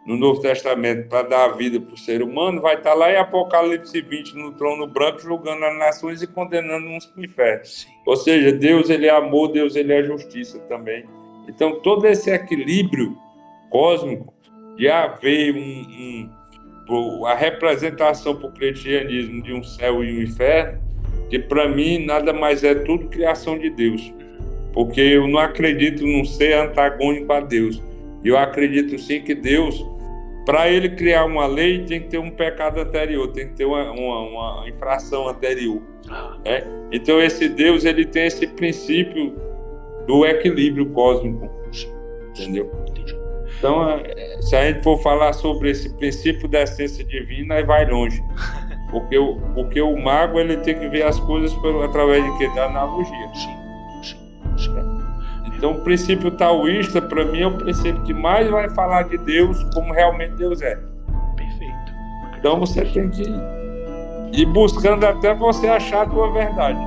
no Novo Testamento para dar a vida para o ser humano, vai estar lá em Apocalipse 20 no trono branco julgando as nações e condenando uns para o inferno. Sim. Ou seja, Deus ele é amor, Deus ele é justiça também. Então todo esse equilíbrio cósmico de haver a representação para o cristianismo de um céu e um inferno, que para mim nada mais é tudo criação de Deus. Porque eu não acredito num ser antagônico a Deus. Eu acredito sim que Deus, para ele criar uma lei, tem que ter um pecado anterior, tem que ter uma infração anterior. Né? Então esse Deus ele tem esse princípio do equilíbrio cósmico. Entendeu? Então, se a gente for falar sobre esse princípio da essência divina, aí vai longe. Porque o mago ele tem que ver as coisas através de quê? Da analogia. Então, o princípio taoísta, para mim, é o princípio que mais vai falar de Deus como realmente Deus é. Perfeito. Então, você tem que ir buscando até você achar a tua verdade.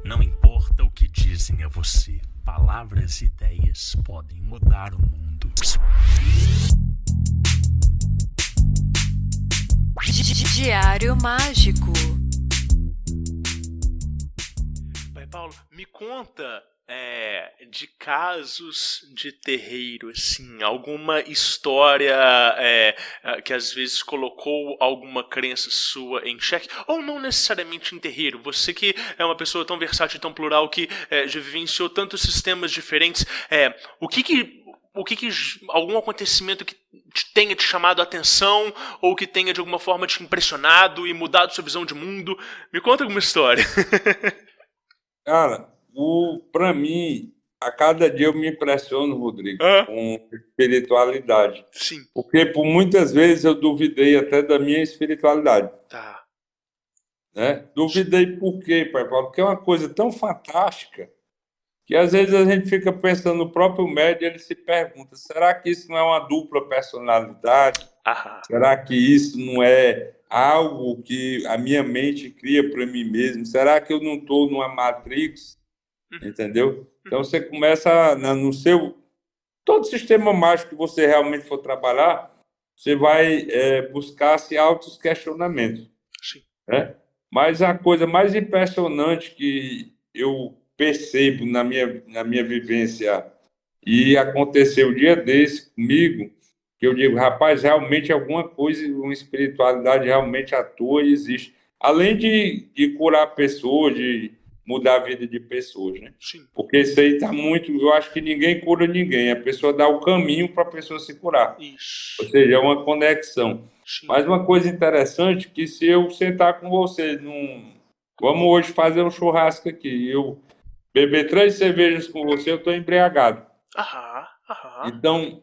Não importa o que dizem a você, palavras e ideias podem mudar o mundo. Diário Mágico. Pai Paulo, me conta de casos de terreiro, assim, alguma história que às vezes colocou alguma crença sua em xeque, ou não necessariamente em terreiro, você que é uma pessoa tão versátil e tão plural que já vivenciou tantos sistemas diferentes, algum acontecimento que tenha te chamado a atenção ou que tenha de alguma forma te impressionado e mudado sua visão de mundo? Me conta alguma história. Cara, para mim, a cada dia eu me impressiono, Rodrigo, com espiritualidade. Sim. Porque por muitas vezes eu duvidei até da minha espiritualidade. Tá. Né? Duvidei por quê, Pai Paulo? Porque é uma coisa tão fantástica que às vezes a gente fica pensando no próprio médium, ele se pergunta, será que isso não é uma dupla personalidade? Será que isso não é algo que a minha mente cria para mim mesmo? Será que eu não estou numa Matrix? Entendeu? Então você começa no seu... Todo sistema mágico que você realmente for trabalhar, você vai buscar se autos questionamentos. Sim. Né? Mas a coisa mais impressionante que eu percebo na minha vivência, e aconteceu um dia desse comigo, que eu digo, rapaz, realmente alguma coisa, uma espiritualidade realmente atua e existe. Além de curar pessoas, de mudar a vida de pessoas, né? Sim. Porque isso aí está muito... Eu acho que ninguém cura ninguém, a pessoa dá o caminho para a pessoa se curar. Isso. Ou seja, é uma conexão. Sim. Mas uma coisa interessante que se eu sentar com você, vamos hoje fazer um churrasco aqui, eu beber 3 cervejas com você, eu estou embriagado. Então,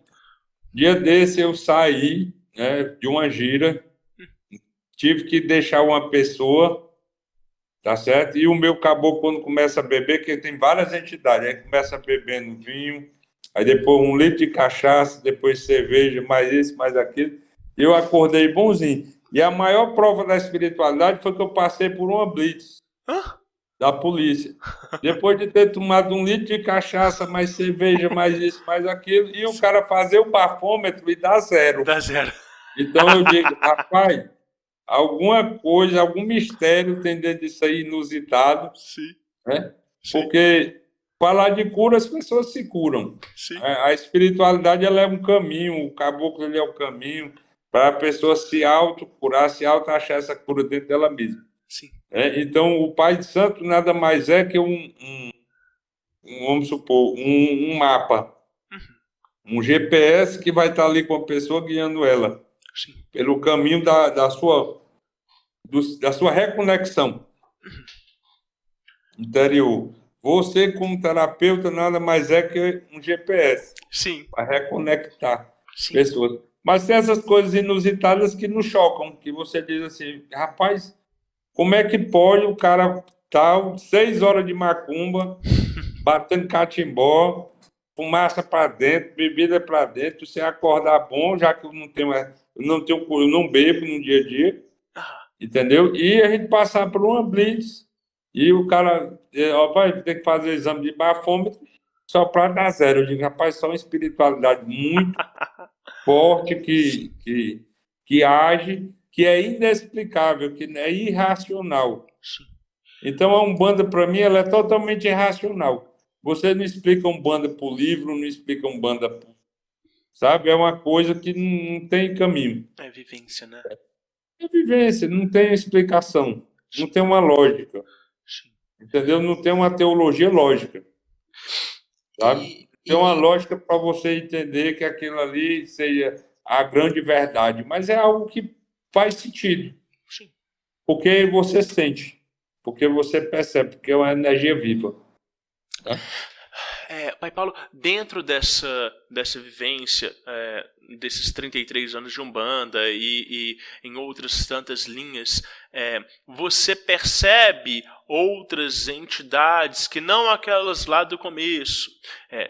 dia desse eu saí, né, de uma gira, tive que deixar uma pessoa, tá certo? E o meu caboclo, quando começa a beber, que tem várias entidades, aí começa bebendo vinho, aí depois 1 litro de cachaça, depois cerveja, mais isso, mais aquilo. Eu acordei bonzinho. E a maior prova da espiritualidade foi que eu passei por uma blitz Hã? da polícia. Depois de ter tomado 1 litro de cachaça, mais cerveja, mais isso, mais aquilo, e o cara fazer o bafômetro e dar 0. Dá 0. Então eu digo, rapaz, alguma coisa, algum mistério tem dentro disso aí inusitado, Sim, né? sim, Porque falar de cura, as pessoas se curam. sim. A espiritualidade ela é um caminho, o caboclo ele é o caminho para a pessoa se autocurar, se auto-achar essa cura dentro dela mesma. Sim. Então, o Pai de Santo nada mais é que vamos supor, um mapa, um GPS que vai estar ali com a pessoa guiando ela Sim. pelo caminho da sua reconexão interior. Você, como terapeuta, nada mais é que um GPS Sim. para reconectar Sim. pessoas. Mas tem essas coisas inusitadas que nos chocam, que você diz assim, rapaz, como é que pode o cara estar 6 horas de macumba, batendo catimbó, fumaça para dentro, bebida para dentro, você acordar bom, já que eu não bebo no dia a dia, entendeu? E a gente passar por uma blitz e o cara vai ter que fazer exame de bafômetro só para dar 0. Eu digo, rapaz, só uma espiritualidade muito forte que age, que é inexplicável, que é irracional. Então a Umbanda, para mim, ela é totalmente irracional. Você não explica Umbanda por livro, não explica Umbanda por... Sabe? É uma coisa que não tem caminho. É vivência, né? É vivência, não tem explicação, não tem uma lógica. Sim. Entendeu? Não tem uma teologia lógica. Sabe? Tem uma lógica para você entender que aquilo ali seja a grande verdade, mas é algo que faz sentido. Sim. Porque você sente, porque você percebe, porque é uma energia viva. Tá? Pai Paulo, dentro dessa vivência, desses 33 anos de Umbanda e em outras tantas linhas, você percebe outras entidades que não aquelas lá do começo,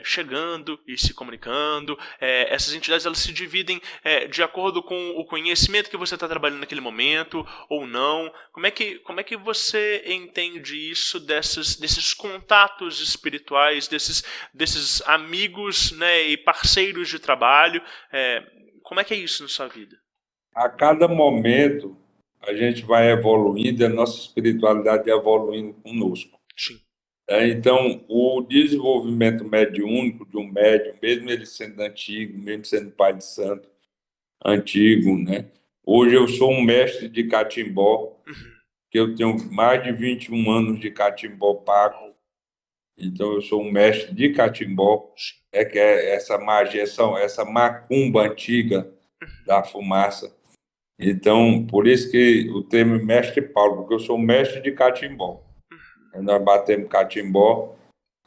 chegando e se comunicando. Essas entidades elas se dividem de acordo com o conhecimento que você está trabalhando naquele momento ou não. Como é que você entende isso desses contatos espirituais, desses amigos, né, e parceiros de trabalho? Como é que é isso na sua vida? A cada momento a gente vai evoluindo, a nossa espiritualidade evoluindo conosco. Sim. Então, o desenvolvimento mediúnico de um médium, mesmo ele sendo antigo, mesmo sendo pai de santo, antigo, né? Hoje eu sou um mestre de catimbó, que eu tenho mais de 21 anos de catimbó pago. Então, eu sou um mestre de catimbó, que é essa magia, essa macumba antiga da fumaça. Então, por isso que o termo é Mestre Paulo, porque eu sou mestre de catimbó. Nós batemos catimbó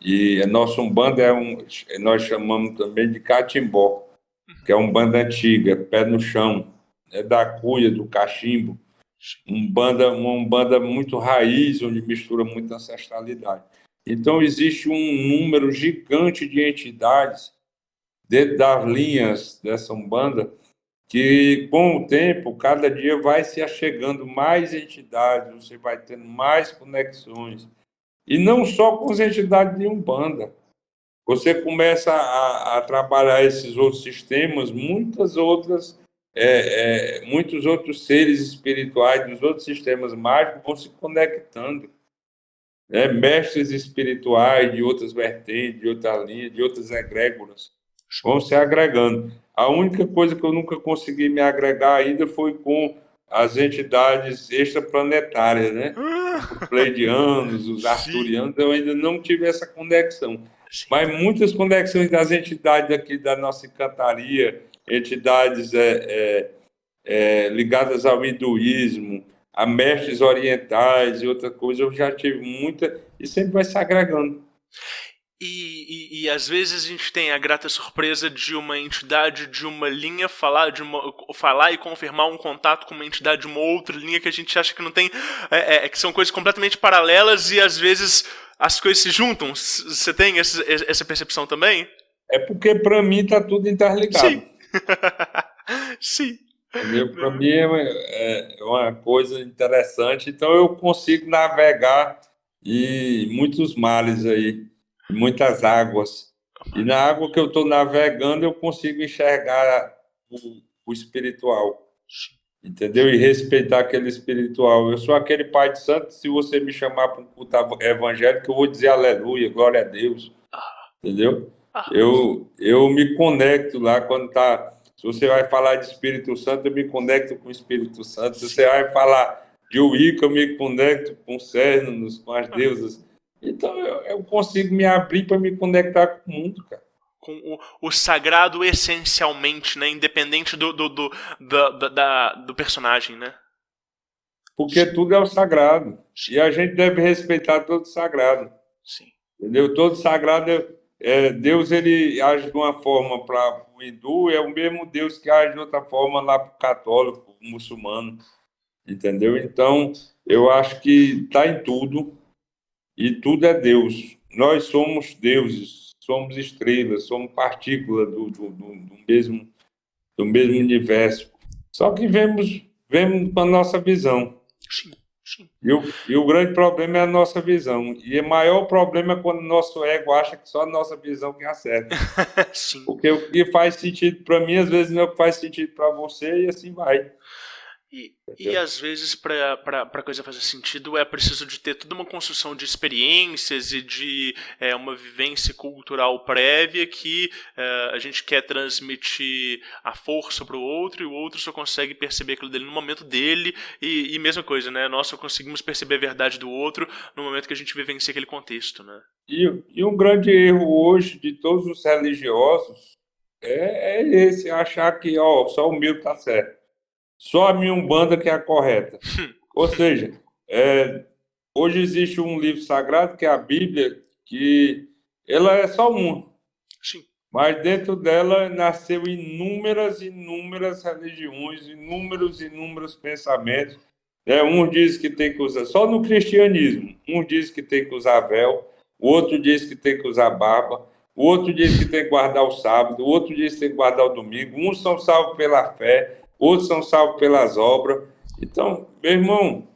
e a nossa Umbanda nós chamamos também de catimbó, que é uma Umbanda antiga, pé no chão, da cuia, do cachimbo. Uma Umbanda muito raiz, onde mistura muita ancestralidade. Então, existe um número gigante de entidades dentro das linhas dessa Umbanda, que com o tempo, cada dia vai se achegando mais entidades, você vai tendo mais conexões. E não só com as entidades de Umbanda. Você começa a trabalhar esses outros sistemas, muitos outros seres espirituais dos outros sistemas mágicos vão se conectando. Mestres espirituais de outras vertentes, de outras linhas, de outras egrégoras, vão se agregando. A única coisa que eu nunca consegui me agregar ainda foi com as entidades extraplanetárias, né? Os pleiadianos, os arturianos, eu ainda não tive essa conexão. Mas muitas conexões das entidades aqui da nossa encantaria, entidades ligadas ao hinduísmo, a mestres orientais e outra coisa, eu já tive muita, e sempre vai se agregando. E às vezes a gente tem a grata surpresa de uma entidade de uma linha falar e confirmar um contato com uma entidade de uma outra linha que a gente acha que não tem, que são coisas completamente paralelas e às vezes as coisas se juntam. Você tem essa percepção também? É porque para mim está tudo interligado. Sim. Sim. Entendeu? Para mim é uma coisa interessante. Então eu consigo navegar em muitos mares aí, em muitas águas. E na água que eu estou navegando, eu consigo enxergar o espiritual, entendeu? E respeitar aquele espiritual. Eu sou aquele pai de santo, se você me chamar para um culto evangélico, eu vou dizer aleluia, glória a Deus, entendeu? Eu me conecto lá quando tá. Se você vai falar de Espírito Santo, eu me conecto com o Espírito Santo. Se você vai falar de Wicca, eu me conecto com os Cérnunos, com as deusas. Então eu consigo me abrir para me conectar com o mundo, cara. Com o sagrado essencialmente, né? Independente do personagem, né? Porque tudo é o sagrado. E a gente deve respeitar todo o sagrado. Sim. Entendeu? Todo sagrado Deus, ele age de uma forma para o hindu, é o mesmo Deus que age de outra forma lá para o católico, o muçulmano. Entendeu? Então, eu acho que está em tudo e tudo é Deus. Nós somos deuses, somos estrelas, somos partículas do mesmo universo. Só que vemos com a nossa visão. Sim, sim. E o grande problema é a nossa visão. E o maior problema é quando o nosso ego acha que só a nossa visão que acerta. Sim. Porque o que faz sentido para mim, às vezes não é o que faz sentido para você, e assim vai. E às vezes, para a coisa fazer sentido, é preciso de ter toda uma construção de experiências e de uma vivência cultural prévia que a gente quer transmitir a força para o outro, e o outro só consegue perceber aquilo dele no momento dele, e mesma coisa, né? Nós só conseguimos perceber a verdade do outro no momento que a gente vivencia aquele contexto, né? E um grande erro hoje de todos os religiosos é esse, achar que só o meu está certo. Só a minha Umbanda que é a correta. Ou seja, hoje existe um livro sagrado, que é a Bíblia, que ela é só uma. Sim. Mas dentro dela nasceu inúmeras religiões, inúmeros pensamentos. Um diz que tem que usar, só no cristianismo, um diz que tem que usar véu, o outro diz que tem que usar barba, o outro diz que tem que guardar o sábado, o outro diz que tem que guardar o domingo. Uns são salvos pela fé, outros são salvos pelas obras. Então, meu irmão,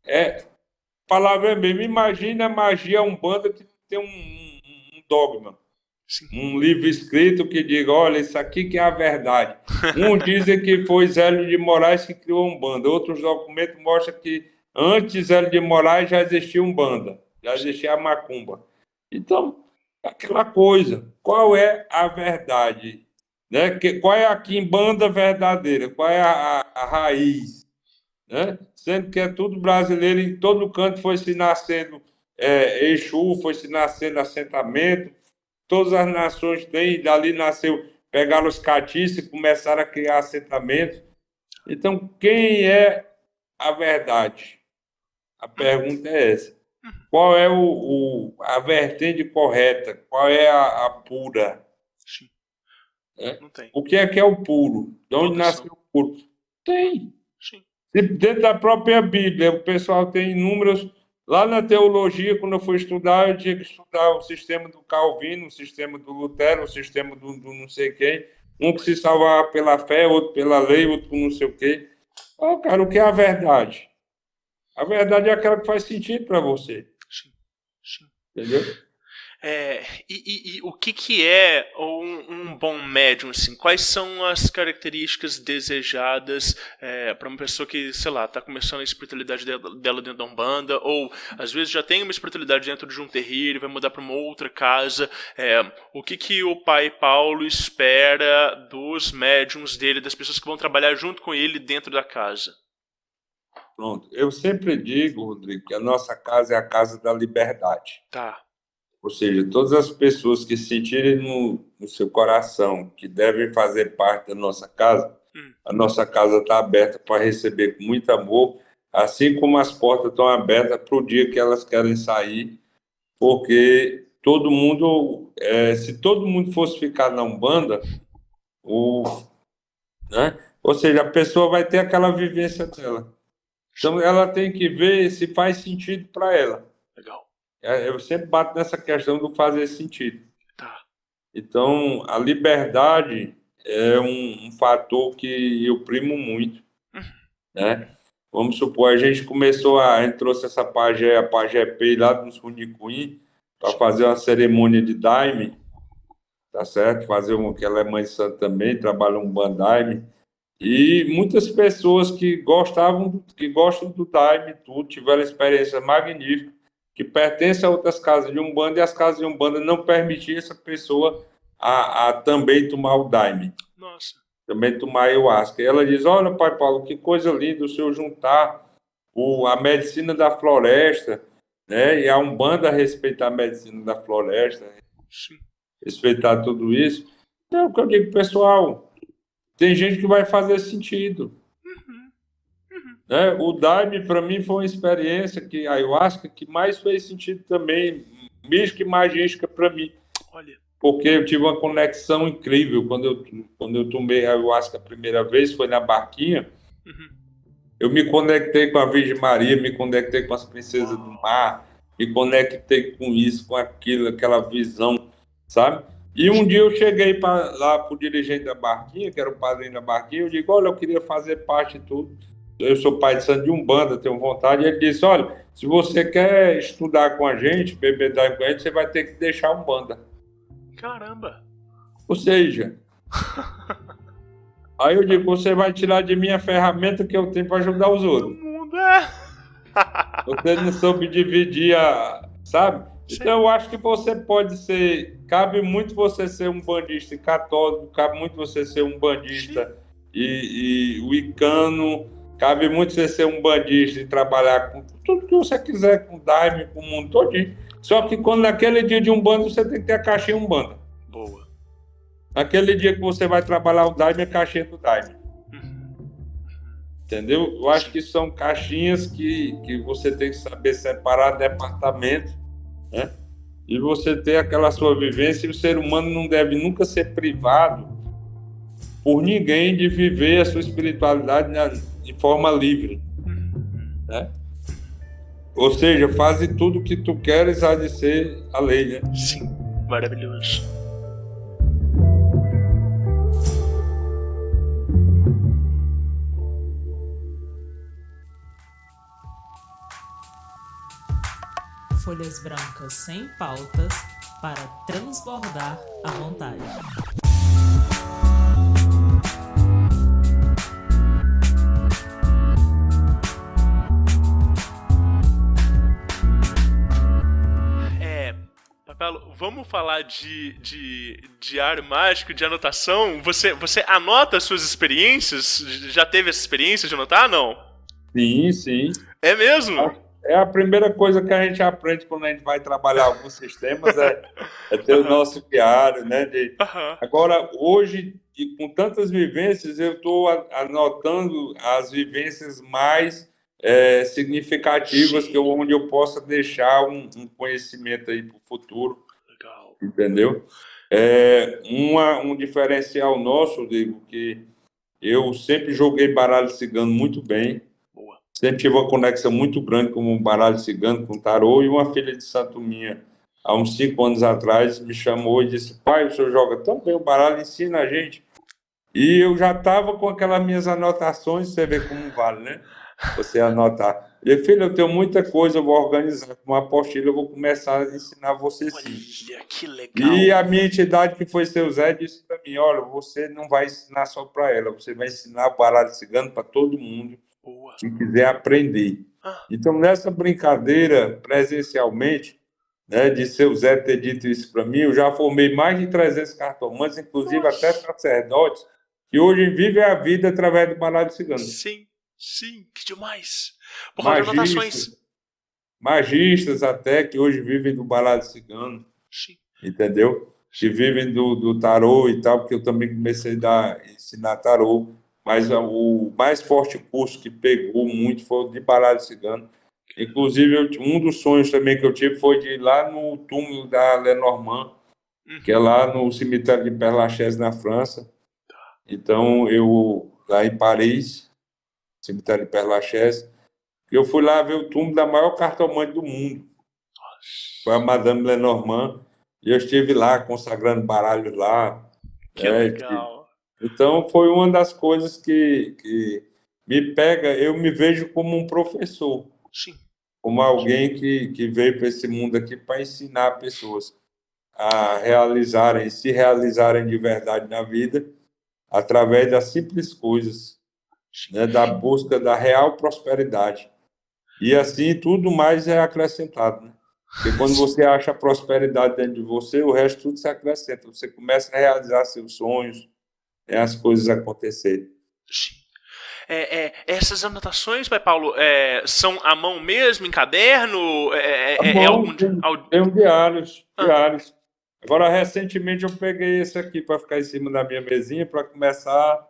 a palavra é mesmo. Imagina a magia umbanda que tem um dogma. Sim. Um livro escrito que diga, olha, isso aqui que é a verdade. Uns dizem que foi Zélio de Moraes que criou a Umbanda. Outros documentos mostram que antes de Zélio de Moraes já existia Umbanda, já existia a Macumba. Então, aquela coisa, qual é a verdade? Né? Qual é a quimbanda verdadeira? Qual é a raiz? Né? Sendo que é tudo brasileiro, em todo canto foi se nascendo Exu, foi se nascendo assentamento, todas as nações têm, dali nasceu, pegaram os catis e começaram a criar assentamentos. Então, quem é a verdade? A pergunta é essa. Qual é a vertente correta? Qual é a pura? Sim. Não tem. O que é o puro? De onde nasceu o puro? Tem. Sim. Dentro da própria Bíblia, o pessoal tem inúmeros. Lá na teologia, quando eu fui estudar, eu tinha que estudar o sistema do Calvino, o sistema do Lutero, o sistema do não sei quem. Um que se salvava pela fé, outro pela lei, outro por não sei o quê. Cara, o que é a verdade? A verdade é aquela que faz sentido para você. Sim. Sim. Entendeu? E o que é um bom médium, assim? Quais são as características desejadas para uma pessoa que, sei lá, está começando a espiritualidade dela dentro da Umbanda, ou às vezes já tem uma espiritualidade dentro de um terreiro e vai mudar para uma outra casa? O que o pai Paulo espera dos médiums dele, das pessoas que vão trabalhar junto com ele dentro da casa? Pronto. Eu sempre digo, Rodrigo, que a nossa casa é a casa da liberdade. Tá. Ou seja, todas as pessoas que sentirem no seu coração que devem fazer parte da nossa casa, a nossa casa está aberta para receber com muito amor, assim como as portas estão abertas para o dia que elas querem sair, porque todo mundo, se todo mundo fosse ficar na Umbanda, né? Ou seja, a pessoa vai ter aquela vivência dela. Então, ela tem que ver se faz sentido para ela. Legal. Eu sempre bato nessa questão do fazer sentido. Tá. Então, a liberdade é um fator que eu primo muito, né? Vamos supor, a gente trouxe essa pajé, a pajé Pei lá dos Runicuim, para fazer uma cerimônia de daime, tá certo? Que ela é mãe santa também, trabalha um bandaime. E muitas pessoas que gostam do daime, tudo, tiveram experiência magnífica, que pertencem a outras casas de Umbanda, e as casas de Umbanda não permitiam essa pessoa a também tomar o daime, Nossa. também tomar ayahuasca. E ela diz: olha, pai Paulo, que coisa linda o senhor juntar a medicina da floresta, né? E a Umbanda respeitar a medicina da floresta, Sim. respeitar tudo isso. Então, o que eu digo, pessoal, tem gente que vai fazer sentido. Né? O Daime, para mim, foi uma experiência a ayahuasca que mais fez sentido também, mística e magística para mim. Olha. Porque eu tive uma conexão incrível. Quando eu tomei a ayahuasca a primeira vez, foi na barquinha, eu me conectei com a Virgem Maria, me conectei com as princesas do mar, me conectei com isso, com aquilo, aquela visão, sabe? E um dia eu cheguei lá para o dirigente da barquinha, que era o padrinho da barquinha, eu digo: olha, eu queria fazer parte de tudo. Eu sou pai de santo de Umbanda, tenho vontade. E ele disse: olha, se você quer estudar com a gente, beber daí com a gente, você vai ter que deixar a Umbanda. Caramba! Ou seja, aí eu digo: você vai tirar de mim a ferramenta que eu tenho para ajudar os outros. O mundo é... Você não soube dividir sabe? Sim. Então eu acho que você pode cabe muito você ser um bandista católico, cabe muito você ser um bandista e wicano, cabe muito você ser um bandista e trabalhar com tudo que você quiser, com daime, com o mundo todinho. Só que quando naquele dia de Umbanda, você tem que ter a caixinha Umbanda. Boa. Naquele dia que você vai trabalhar o daime, é a caixinha do daime. Entendeu? Eu acho que são caixinhas que você tem que saber separar departamento, né? E você ter aquela sua vivência, e o ser humano não deve nunca ser privado por ninguém de viver a sua espiritualidade de forma livre, né? Ou seja, faz tudo o que tu queres, há de ser a lei, né? Sim, maravilhoso. Folhas brancas sem pautas para transbordar à vontade. Papelo, vamos falar de diário mágico, de anotação. Você anota as suas experiências? Já teve essa experiência de anotar, não? Sim, sim. É mesmo? É a primeira coisa que a gente aprende quando a gente vai trabalhar alguns sistemas, é ter o nosso diário, né? Agora, hoje, e com tantas vivências, eu estou anotando as vivências mais significativas, onde eu possa deixar um conhecimento aí para o futuro. Legal. Entendeu? Um diferencial nosso, digo, que eu sempre joguei baralho cigano muito bem. Sempre tive uma conexão muito grande com o baralho cigano, com o tarô, e uma filha de santo minha, há uns 5 anos atrás, me chamou e disse: pai, o senhor joga tão bem o baralho, ensina a gente. E eu já estava com aquelas minhas anotações, você vê como vale, né? Você anotar. Eu falei: filho, eu tenho muita coisa, eu vou organizar com uma apostila, eu vou começar a ensinar você sim. Olha, que legal. E a minha entidade, que foi seu Zé, disse para mim: olha, você não vai ensinar só para ela, você vai ensinar o baralho cigano para todo mundo. Boa. Que quiser aprender. Então, nessa brincadeira, presencialmente, né, de seu Zé ter dito isso para mim, eu já formei mais de 300 cartomantes, inclusive até sacerdotes, que hoje vivem a vida através do baralho cigano. Sim, que demais. Por causa de anotações. Magistas até, que hoje vivem do baralho cigano. Sim. Entendeu? Que vivem do tarô e tal, porque eu também comecei a ensinar tarô. Mas o mais forte curso que pegou muito foi o de baralho cigano. Inclusive, um dos sonhos também que eu tive foi de ir lá no túmulo da Lenormand, que é lá no cemitério de Père Lachaise, na França. Então, lá em Paris, cemitério de Père Lachaise, eu fui lá ver o túmulo da maior cartomante do mundo. Foi a Madame Lenormand. E eu estive lá consagrando baralhos lá. Que legal. Então, foi uma das coisas que me pega. Eu me vejo como um professor, Sim. como alguém que veio para esse mundo aqui para ensinar pessoas a realizarem, se realizarem de verdade na vida, através das simples coisas, né, da busca da real prosperidade. E assim tudo mais é acrescentado, né? Porque quando você acha a prosperidade dentro de você, o resto tudo se acrescenta. Você começa a realizar seus sonhos, né, as coisas acontecerem. Sim. Essas anotações, Pai Paulo, são à mão mesmo, em caderno? Tá É bom, algum. tem um diários, Ah, diários. Agora, recentemente, eu peguei esse aqui para ficar em cima da minha mesinha, para começar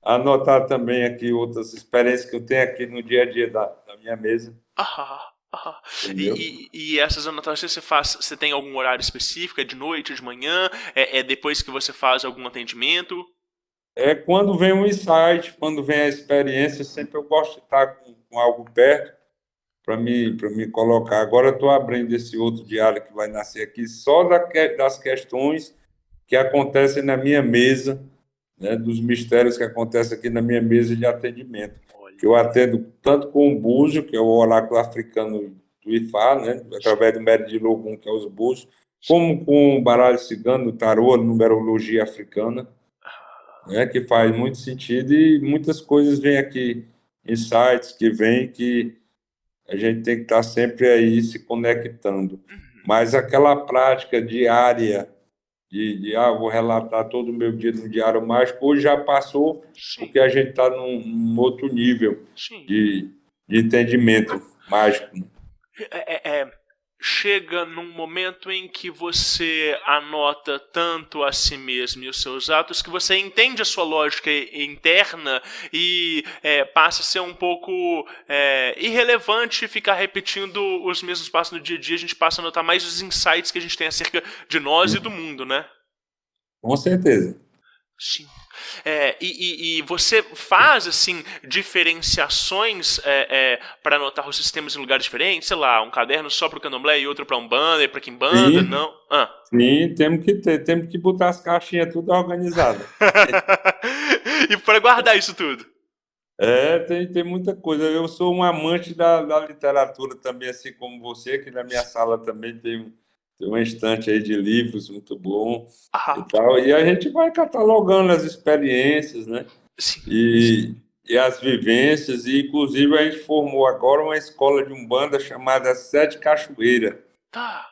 a anotar também aqui outras experiências que eu tenho aqui no dia a dia da minha mesa, aham, aham. entendeu? E essas anotações você faz, você tem algum horário específico? É de noite, de manhã? É depois que você faz algum atendimento? É quando vem um insight, quando vem a experiência, sempre eu gosto de estar com algo perto para me colocar. Agora eu estou abrindo esse outro diário que vai nascer aqui, só das questões que acontecem na minha mesa, né, dos mistérios que acontecem aqui na minha mesa de atendimento. Olha. Que eu atendo tanto com o búzio, que é o oráculo africano do Ifá, né, através do método de Logum, que é os búzios, como com o baralho cigano, o tarô, a numerologia africana, né, que faz muito sentido e muitas coisas vêm aqui, insights que vêm que a gente tem que estar sempre aí se conectando. Mas aquela prática diária vou relatar todo o meu dia no Diário Mágico, hoje já passou, Sim, porque a gente está num outro nível sim. de entendimento mágico, né? Chega num momento em que você anota tanto a si mesmo e os seus atos que você entende a sua lógica interna e passa a ser um pouco irrelevante ficar repetindo os mesmos passos no dia a dia. A gente passa a notar mais os insights que a gente tem acerca de nós e do mundo, né? Com certeza. Sim. E você faz, assim, diferenciações para anotar os sistemas em lugares diferentes? Sei lá, um caderno só para o candomblé e outro para Umbanda e para Quimbanda? Sim, Não? sim, temos que botar as caixinhas tudo organizadas. E para guardar isso tudo? Tem muita coisa. Eu sou um amante da literatura também, assim como você, aqui na minha sala também tem uma estante aí de livros muito bom e Ah, tal. E a gente vai catalogando as experiências, né? sim. E as vivências, e inclusive a gente formou agora uma escola de Umbanda chamada Sete Cachoeira, Tá.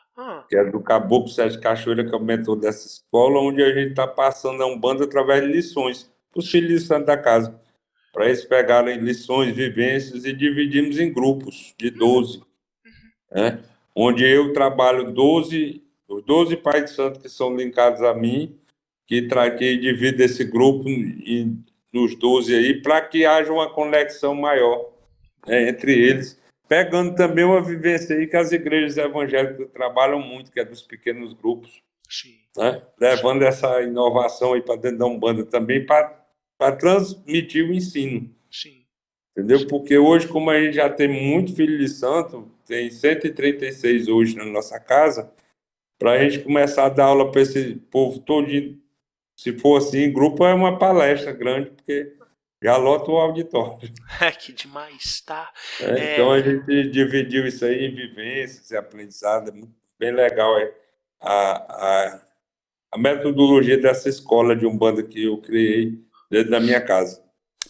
que é do Caboclo Sete Cachoeira, que é o mentor dessa escola, onde a gente está passando a Umbanda através de lições para os filhos de Santa Casa, para eles pegarem lições, vivências, e dividimos em grupos de 12, né? Onde eu trabalho os 12 pais de santo que são linkados a mim, que divide esse grupo nos 12 aí, para que haja uma conexão maior, né, entre eles, pegando também uma vivência aí que as igrejas evangélicas trabalham muito, que é dos pequenos grupos, Sim. né, levando essa inovação aí para dentro da Umbanda também, para transmitir o ensino, Sim. entendeu? Porque hoje, como a gente já tem muito filho de santo, tem 136 hoje na nossa casa, para a gente começar a dar aula para esse povo todinho, se for assim, em grupo é uma palestra grande, porque já lota o auditório. Que demais, tá? Então a gente dividiu isso aí em vivências e aprendizado, é bem legal. A metodologia dessa escola de Umbanda que eu criei dentro da minha casa,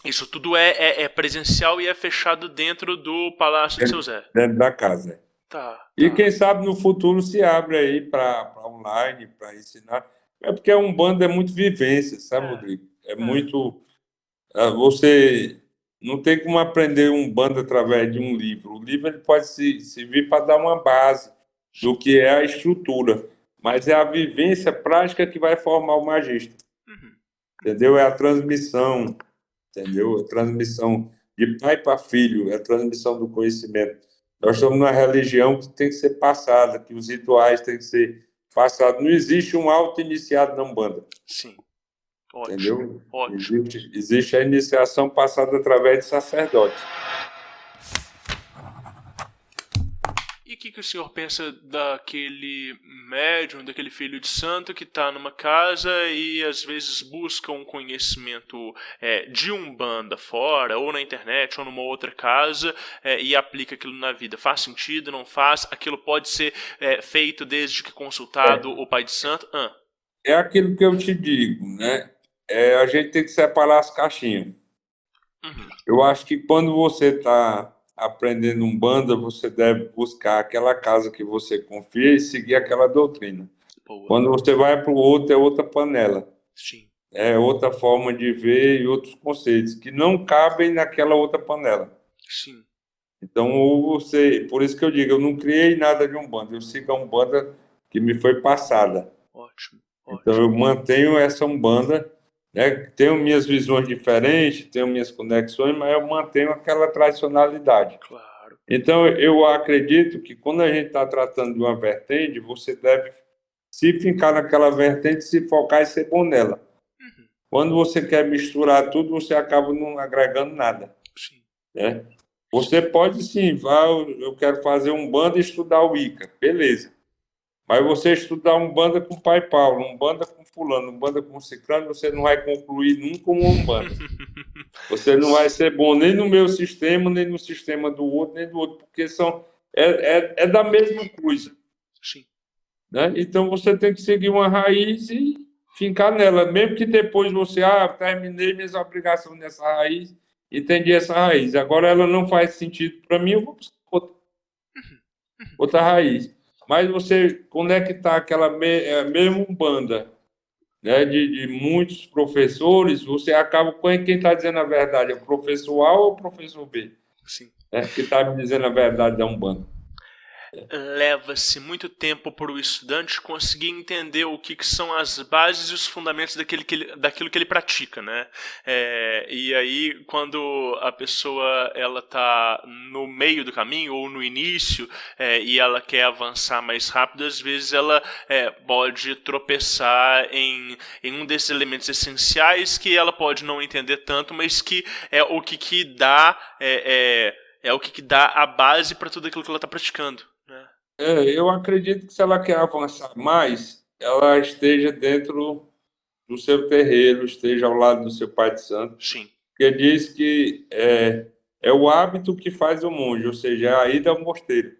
Isso tudo é presencial e é fechado dentro do Palácio de Seu Zé. dentro da casa. Tá. E quem sabe no futuro se abre aí para online, para ensinar. É porque a Umbanda é muito vivência, sabe, Rodrigo? É muito. Você não tem como aprender Umbanda através de um livro. O livro ele pode servir para dar uma base do que é a estrutura, mas é a vivência prática que vai formar o magista. Entendeu? É a transmissão, entendeu? A transmissão de pai para filho, é a transmissão do conhecimento. Nós estamos numa religião que tem que ser passada, que os rituais têm que ser passados. Não existe um auto-iniciado na Umbanda. Sim. Ótimo. Entendeu? Ótimo. Existe a iniciação passada através de sacerdotes. E E o que o senhor pensa daquele médium, daquele filho de santo que está numa casa e às vezes busca um conhecimento de Umbanda fora, ou na internet, ou numa outra casa, e aplica aquilo na vida? Faz sentido, não faz? Aquilo pode ser feito desde que consultado o pai de santo? É aquilo que eu te digo, né? A gente tem que separar as caixinhas. Uhum. Eu acho que quando você está aprendendo Umbanda, você deve buscar aquela casa que você confia e seguir aquela doutrina. Boa. Quando você vai para o outro, é outra panela. Sim. É outra forma de ver e outros conceitos que não cabem naquela outra panela. Sim. Então, por isso que eu digo, eu não criei nada de Umbanda, eu sigo a Umbanda que me foi passada. Ótimo. Então, eu mantenho essa Umbanda, né? Tenho minhas visões diferentes, tenho minhas conexões, mas eu mantenho aquela tradicionalidade. Claro. Então, eu acredito que quando a gente está tratando de uma vertente, você deve se fincar naquela vertente, se focar e ser bom nela. Uhum. Quando você quer misturar tudo, você acaba não agregando nada. Sim. Né? Você pode sim, eu quero fazer Umbanda e estudar o Wicca, beleza. Mas você estudar Umbanda com o Pai Paulo, Umbanda com fulano, Umbanda com ciclano, você não vai concluir nunca uma Umbanda. Você não vai ser bom nem no meu sistema, nem no sistema do outro, nem do outro, porque é da mesma coisa. Sim. Né? Então você tem que seguir uma raiz e fincar nela, mesmo que depois você, terminei minhas obrigações nessa raiz, entendi essa raiz, agora ela não faz sentido para mim, eu vou buscar outra raiz. Mas você conectar aquela mesma Umbanda, né, de muitos professores, você acaba com quem está dizendo a verdade, é o professor A ou o professor B? Sim. Que está me dizendo a verdade da Umbanda. Leva-se muito tempo para o estudante conseguir entender o que são as bases e os fundamentos daquilo que ele pratica, né? E aí, quando a pessoa ela está no meio do caminho ou no início e ela quer avançar mais rápido, às vezes ela pode tropeçar em um desses elementos essenciais que ela pode não entender tanto, mas que é o que dá o que dá a base para tudo aquilo que ela está praticando. Eu acredito que se ela quer avançar mais, ela esteja dentro do seu terreiro, esteja ao lado do seu pai de santo. Sim. Porque diz que é o hábito que faz o monge, ou seja, é a ida ao mosteiro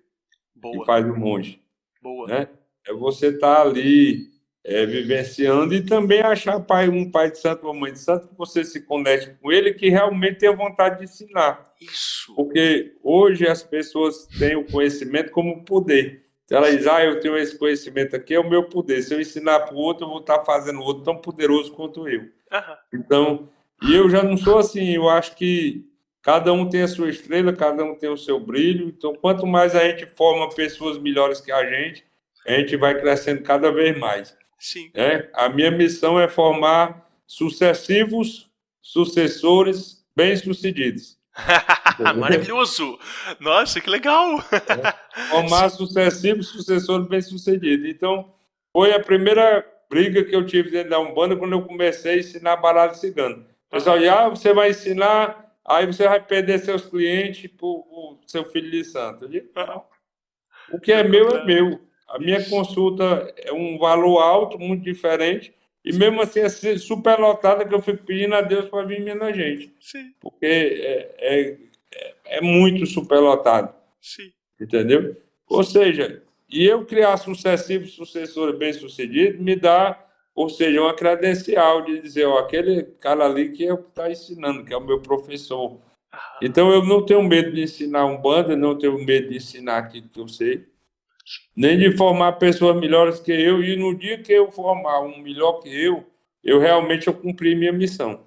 que faz o monge. Boa. Né? É você estar ali vivenciando e também achar um pai de santo, uma mãe de santo, que você se conecte com ele, que realmente tenha vontade de ensinar. Isso. Porque hoje as pessoas têm o conhecimento como poder. Se ela diz, eu tenho esse conhecimento aqui, é o meu poder. Se eu ensinar para o outro, eu vou estar fazendo o outro tão poderoso quanto eu. Aham. Então, e eu já não sou assim, eu acho que cada um tem a sua estrela, cada um tem o seu brilho. Então, quanto mais a gente forma pessoas melhores que a gente vai crescendo cada vez mais. Sim. A minha missão é formar sucessivos sucessores bem-sucedidos. Maravilhoso! Nossa, que legal! Formar sucessivos sucessores bem-sucedidos. Então, foi a primeira briga que eu tive dentro da Umbanda quando eu comecei a ensinar baralho cigano. O pessoal dizia, você vai ensinar, aí você vai perder seus clientes para o seu filho de santo. Eu digo, não. O que é meu é meu. A minha consulta é um valor alto, muito diferente, e mesmo assim é super lotada que eu fico pedindo a Deus para vir minha gente. Sim. Porque é muito superlotado. Sim. Entendeu? Ou seja, e eu criar sucessivos sucessores bem-sucedidos me dá, ou seja, uma credencial de dizer, aquele cara ali que é o que está ensinando, que é o meu professor. Então eu não tenho medo de ensinar Umbanda, não tenho medo de ensinar aquilo que eu sei, nem de formar pessoas melhores que eu, e no dia que eu formar um melhor que eu realmente cumpri minha missão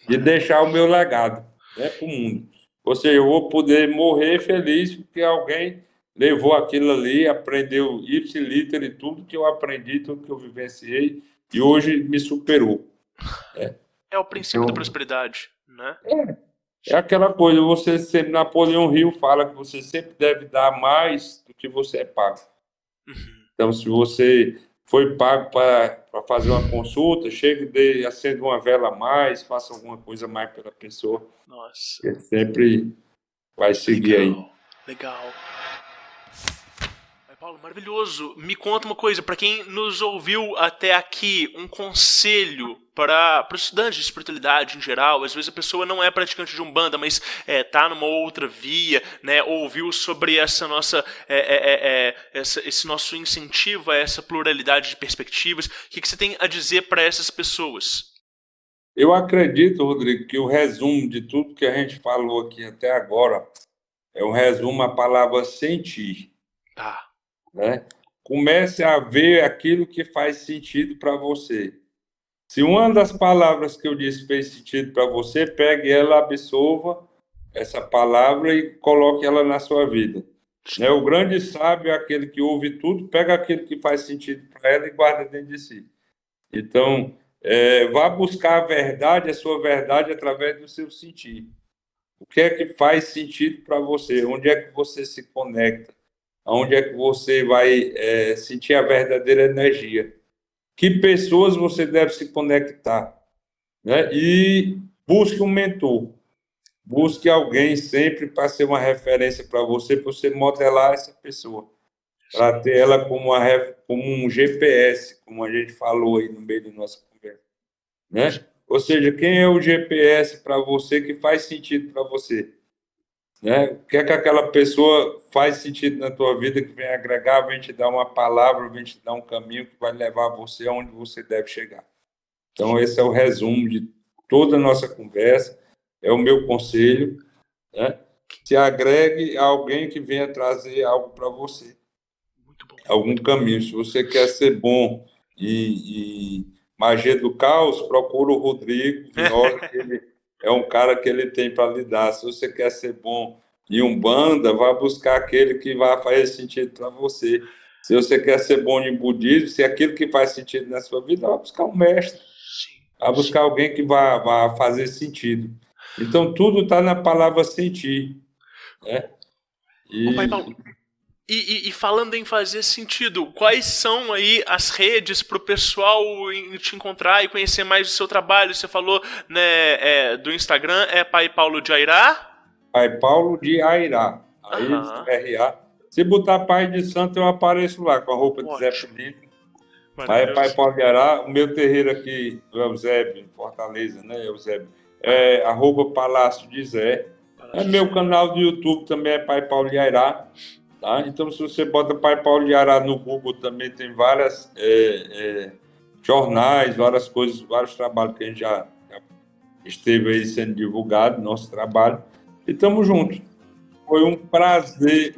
de deixar o meu legado, né, para o mundo. Ou seja, eu vou poder morrer feliz porque alguém levou aquilo ali, aprendeu ipsiliter e tudo que eu aprendi, tudo que eu vivenciei, e hoje me superou. É o princípio da prosperidade, né? É aquela coisa, você sempre, Napoleão Hill fala que você sempre deve dar mais do que você é pago. Então, se você foi pago para fazer uma consulta, chegue, acenda uma vela a mais, faça alguma coisa a mais pela pessoa. Nossa. Ele sempre vai seguir aí. Legal. Paulo, maravilhoso. Me conta uma coisa, para quem nos ouviu até aqui, um conselho para os estudantes de espiritualidade em geral. Às vezes a pessoa não é praticante de Umbanda, mas tá numa outra via, né? Ouviu sobre essa nossa, esse nosso incentivo a essa pluralidade de perspectivas. O que você tem a dizer para essas pessoas? Eu acredito, Rodrigo, que o resumo de tudo que a gente falou aqui até agora é um resumo à palavra sentir, Tá. né? Comece a ver aquilo que faz sentido para você. Se uma das palavras que eu disse fez sentido para você, pegue ela, absorva essa palavra e coloque ela na sua vida. Né? O grande sábio é aquele que ouve tudo, pega aquilo que faz sentido para ela e guarda dentro de si. Então, vá buscar a sua verdade, através do seu sentir. O que é que faz sentido para você? Onde é que você se conecta? Onde é que você vai sentir a verdadeira energia? Que pessoas você deve se conectar? Né? E busque um mentor. Busque alguém sempre para ser uma referência para você modelar essa pessoa. Para ter ela como um GPS, como a gente falou aí no meio da nossa conversa. Né? Ou seja, quem é o GPS para você que faz sentido para você? Né? O que é que aquela pessoa faz sentido na tua vida, que vem agregar, vem te dar uma palavra, vem te dar um caminho que vai levar você aonde você deve chegar. Então, esse é o resumo de toda a nossa conversa, é o meu conselho, né? Se agregue a alguém que venha trazer algo para você, algum caminho. Se você quer ser bom e magia do caos, procura o Rodrigo Vinhola, que ele é um cara que ele tem para lidar. Se você quer ser bom em Umbanda, vá buscar aquele que vai fazer sentido para você. Se você quer ser bom em budismo, se aquilo que faz sentido na sua vida, vá buscar um mestre. Vá buscar alguém que vá fazer sentido. Então, tudo está na palavra sentir. Né? Ô, Pai Paulo, e falando em fazer sentido, quais são aí as redes para o pessoal te encontrar e conhecer mais do seu trabalho? Você falou, né, do Instagram, é Pai Paulo de Airá? Pai Paulo de Airá. Aí, R.A. Se botar Pai de Santo, eu apareço lá com a roupa de Zé Felipe. Aí é Pai Paulo de Airá. O meu terreiro aqui, do Eusébio, em Fortaleza, né, Eusébio? É @Palácio de Zé. Meu canal do YouTube também é Pai Paulo de Airá. Tá? Então, se você bota Pai Paulo de Airá no Google, também tem várias jornais, várias coisas, vários trabalhos que a gente já esteve aí sendo divulgado, nosso trabalho. E estamos juntos. Foi um prazer,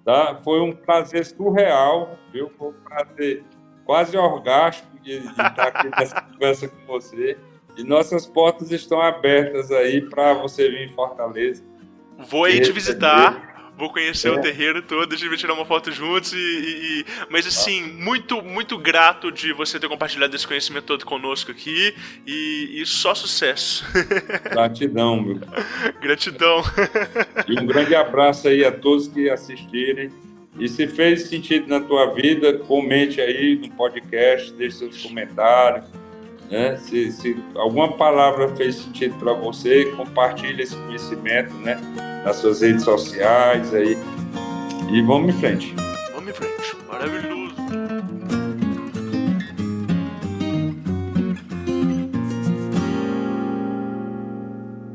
tá? Foi um prazer surreal, viu? Foi um prazer quase orgástico de estar aqui nessa conversa com você. E nossas portas estão abertas aí para você vir em Fortaleza. Vou aí te visitar. Vou conhecer o terreiro todo, a gente vai tirar uma foto juntos mas assim, muito grato de você ter compartilhado esse conhecimento todo conosco aqui e só sucesso. Gratidão, meu. Gratidão. E um grande abraço aí a todos que assistirem. E se fez sentido na tua vida, comente aí no podcast, deixe seus comentários. Né? Se alguma palavra fez sentido para você, compartilhe esse conhecimento, né? Nas suas redes sociais aí. E vamos em frente. Vamos em frente. Maravilhoso.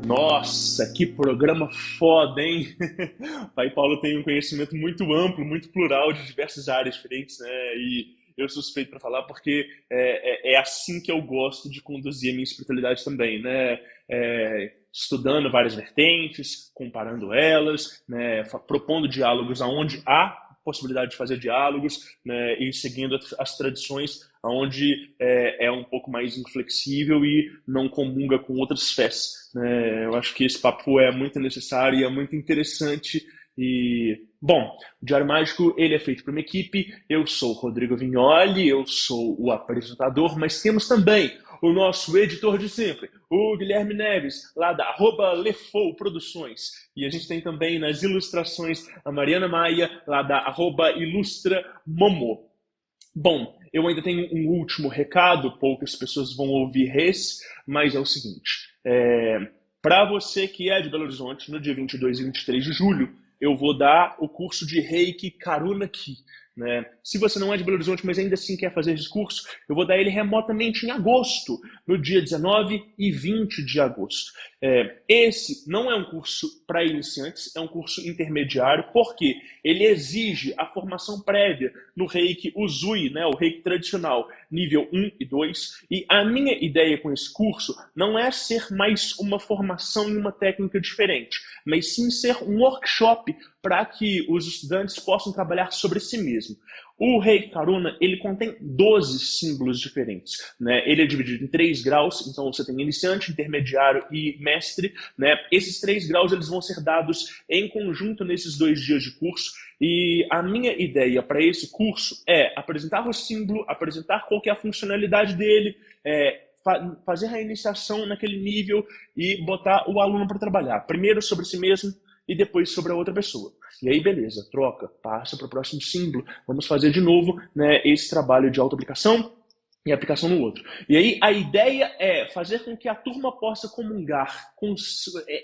Nossa, que programa foda, hein? O Pai Paulo tem um conhecimento muito amplo, muito plural de diversas áreas diferentes, né? E eu sou suspeito para falar porque é assim que eu gosto de conduzir a minha espiritualidade também, né? Estudando várias vertentes, comparando elas, né? Propondo diálogos aonde há possibilidade de fazer diálogos, né? E seguindo as tradições onde é um pouco mais inflexível e não comunga com outras fés, né? Eu acho que esse papo é muito necessário e é muito interessante. E, bom, o Diário Mágico ele é feito por uma equipe. Eu sou o Rodrigo Vignoli, eu sou o apresentador, mas temos também o nosso editor de sempre, o Guilherme Neves, lá da @Lefou Produções. E a gente tem também nas ilustrações a Mariana Maia, lá da @IlustraMomo. Bom, eu ainda tenho um último recado, poucas pessoas vão ouvir esse, mas é o seguinte, para você que é de Belo Horizonte, no dia 22 e 23 de julho, eu vou dar o curso de Reiki Karuna Ki. Né? Se você não é de Belo Horizonte, mas ainda assim quer fazer esse curso, eu vou dar ele remotamente em agosto, no dia 19 e 20 de agosto. Esse não é um curso para iniciantes, é um curso intermediário, porque ele exige a formação prévia no Reiki Usui, né? O Reiki tradicional, nível 1 e 2. E a minha ideia com esse curso não é ser mais uma formação em uma técnica diferente, mas sim ser um workshop para que os estudantes possam trabalhar sobre si mesmo. O Reiki Karuna, ele contém 12 símbolos diferentes, né? Ele é dividido em 3 graus, então você tem iniciante, intermediário e mestre, né? Esses 3 graus eles vão ser dados em conjunto nesses 2 dias de curso, e a minha ideia para esse curso é apresentar o símbolo, apresentar qual que é a funcionalidade dele, fazer a iniciação naquele nível e botar o aluno para trabalhar, primeiro sobre si mesmo, e depois sobre a outra pessoa. E aí, beleza, troca, passa para o próximo símbolo, vamos fazer de novo, né, esse trabalho de autoaplicação e aplicação no outro. E aí, a ideia é fazer com que a turma possa comungar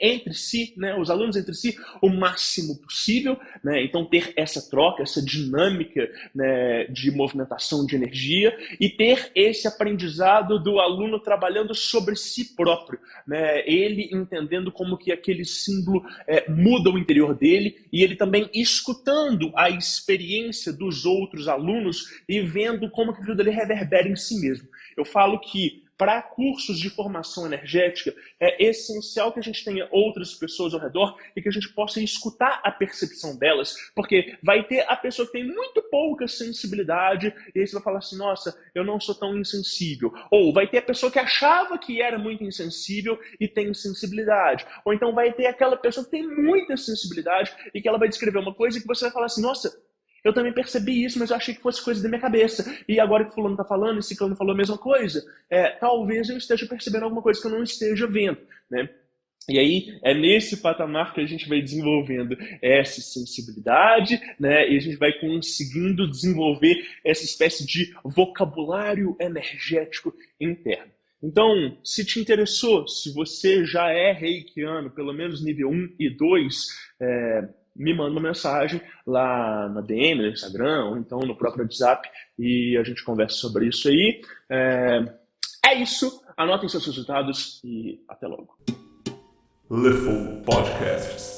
entre si, né, os alunos entre si, o máximo possível, né, então ter essa troca, essa dinâmica, né, de movimentação de energia e ter esse aprendizado do aluno trabalhando sobre si próprio, né, ele entendendo como que aquele símbolo muda o interior dele e ele também escutando a experiência dos outros alunos e vendo como que aquilo dele reverbera em si mesmo. Eu falo que para cursos de formação energética, é essencial que a gente tenha outras pessoas ao redor e que a gente possa escutar a percepção delas, porque vai ter a pessoa que tem muito pouca sensibilidade e aí você vai falar assim, nossa, eu não sou tão insensível. Ou vai ter a pessoa que achava que era muito insensível e tem sensibilidade. Ou então vai ter aquela pessoa que tem muita sensibilidade e que ela vai descrever uma coisa e que você vai falar assim, nossa, eu também percebi isso, mas eu achei que fosse coisa da minha cabeça. E agora que o fulano está falando, esse ciclano falou a mesma coisa, talvez eu esteja percebendo alguma coisa que eu não esteja vendo, né? E aí é nesse patamar que a gente vai desenvolvendo essa sensibilidade, né? E a gente vai conseguindo desenvolver essa espécie de vocabulário energético interno. Então, se te interessou, se você já é reikiano, pelo menos nível 1 e 2, me manda uma mensagem lá na DM, no Instagram, ou então no próprio WhatsApp, e a gente conversa sobre isso aí. É isso, anotem seus resultados e até logo. Leful Podcasts.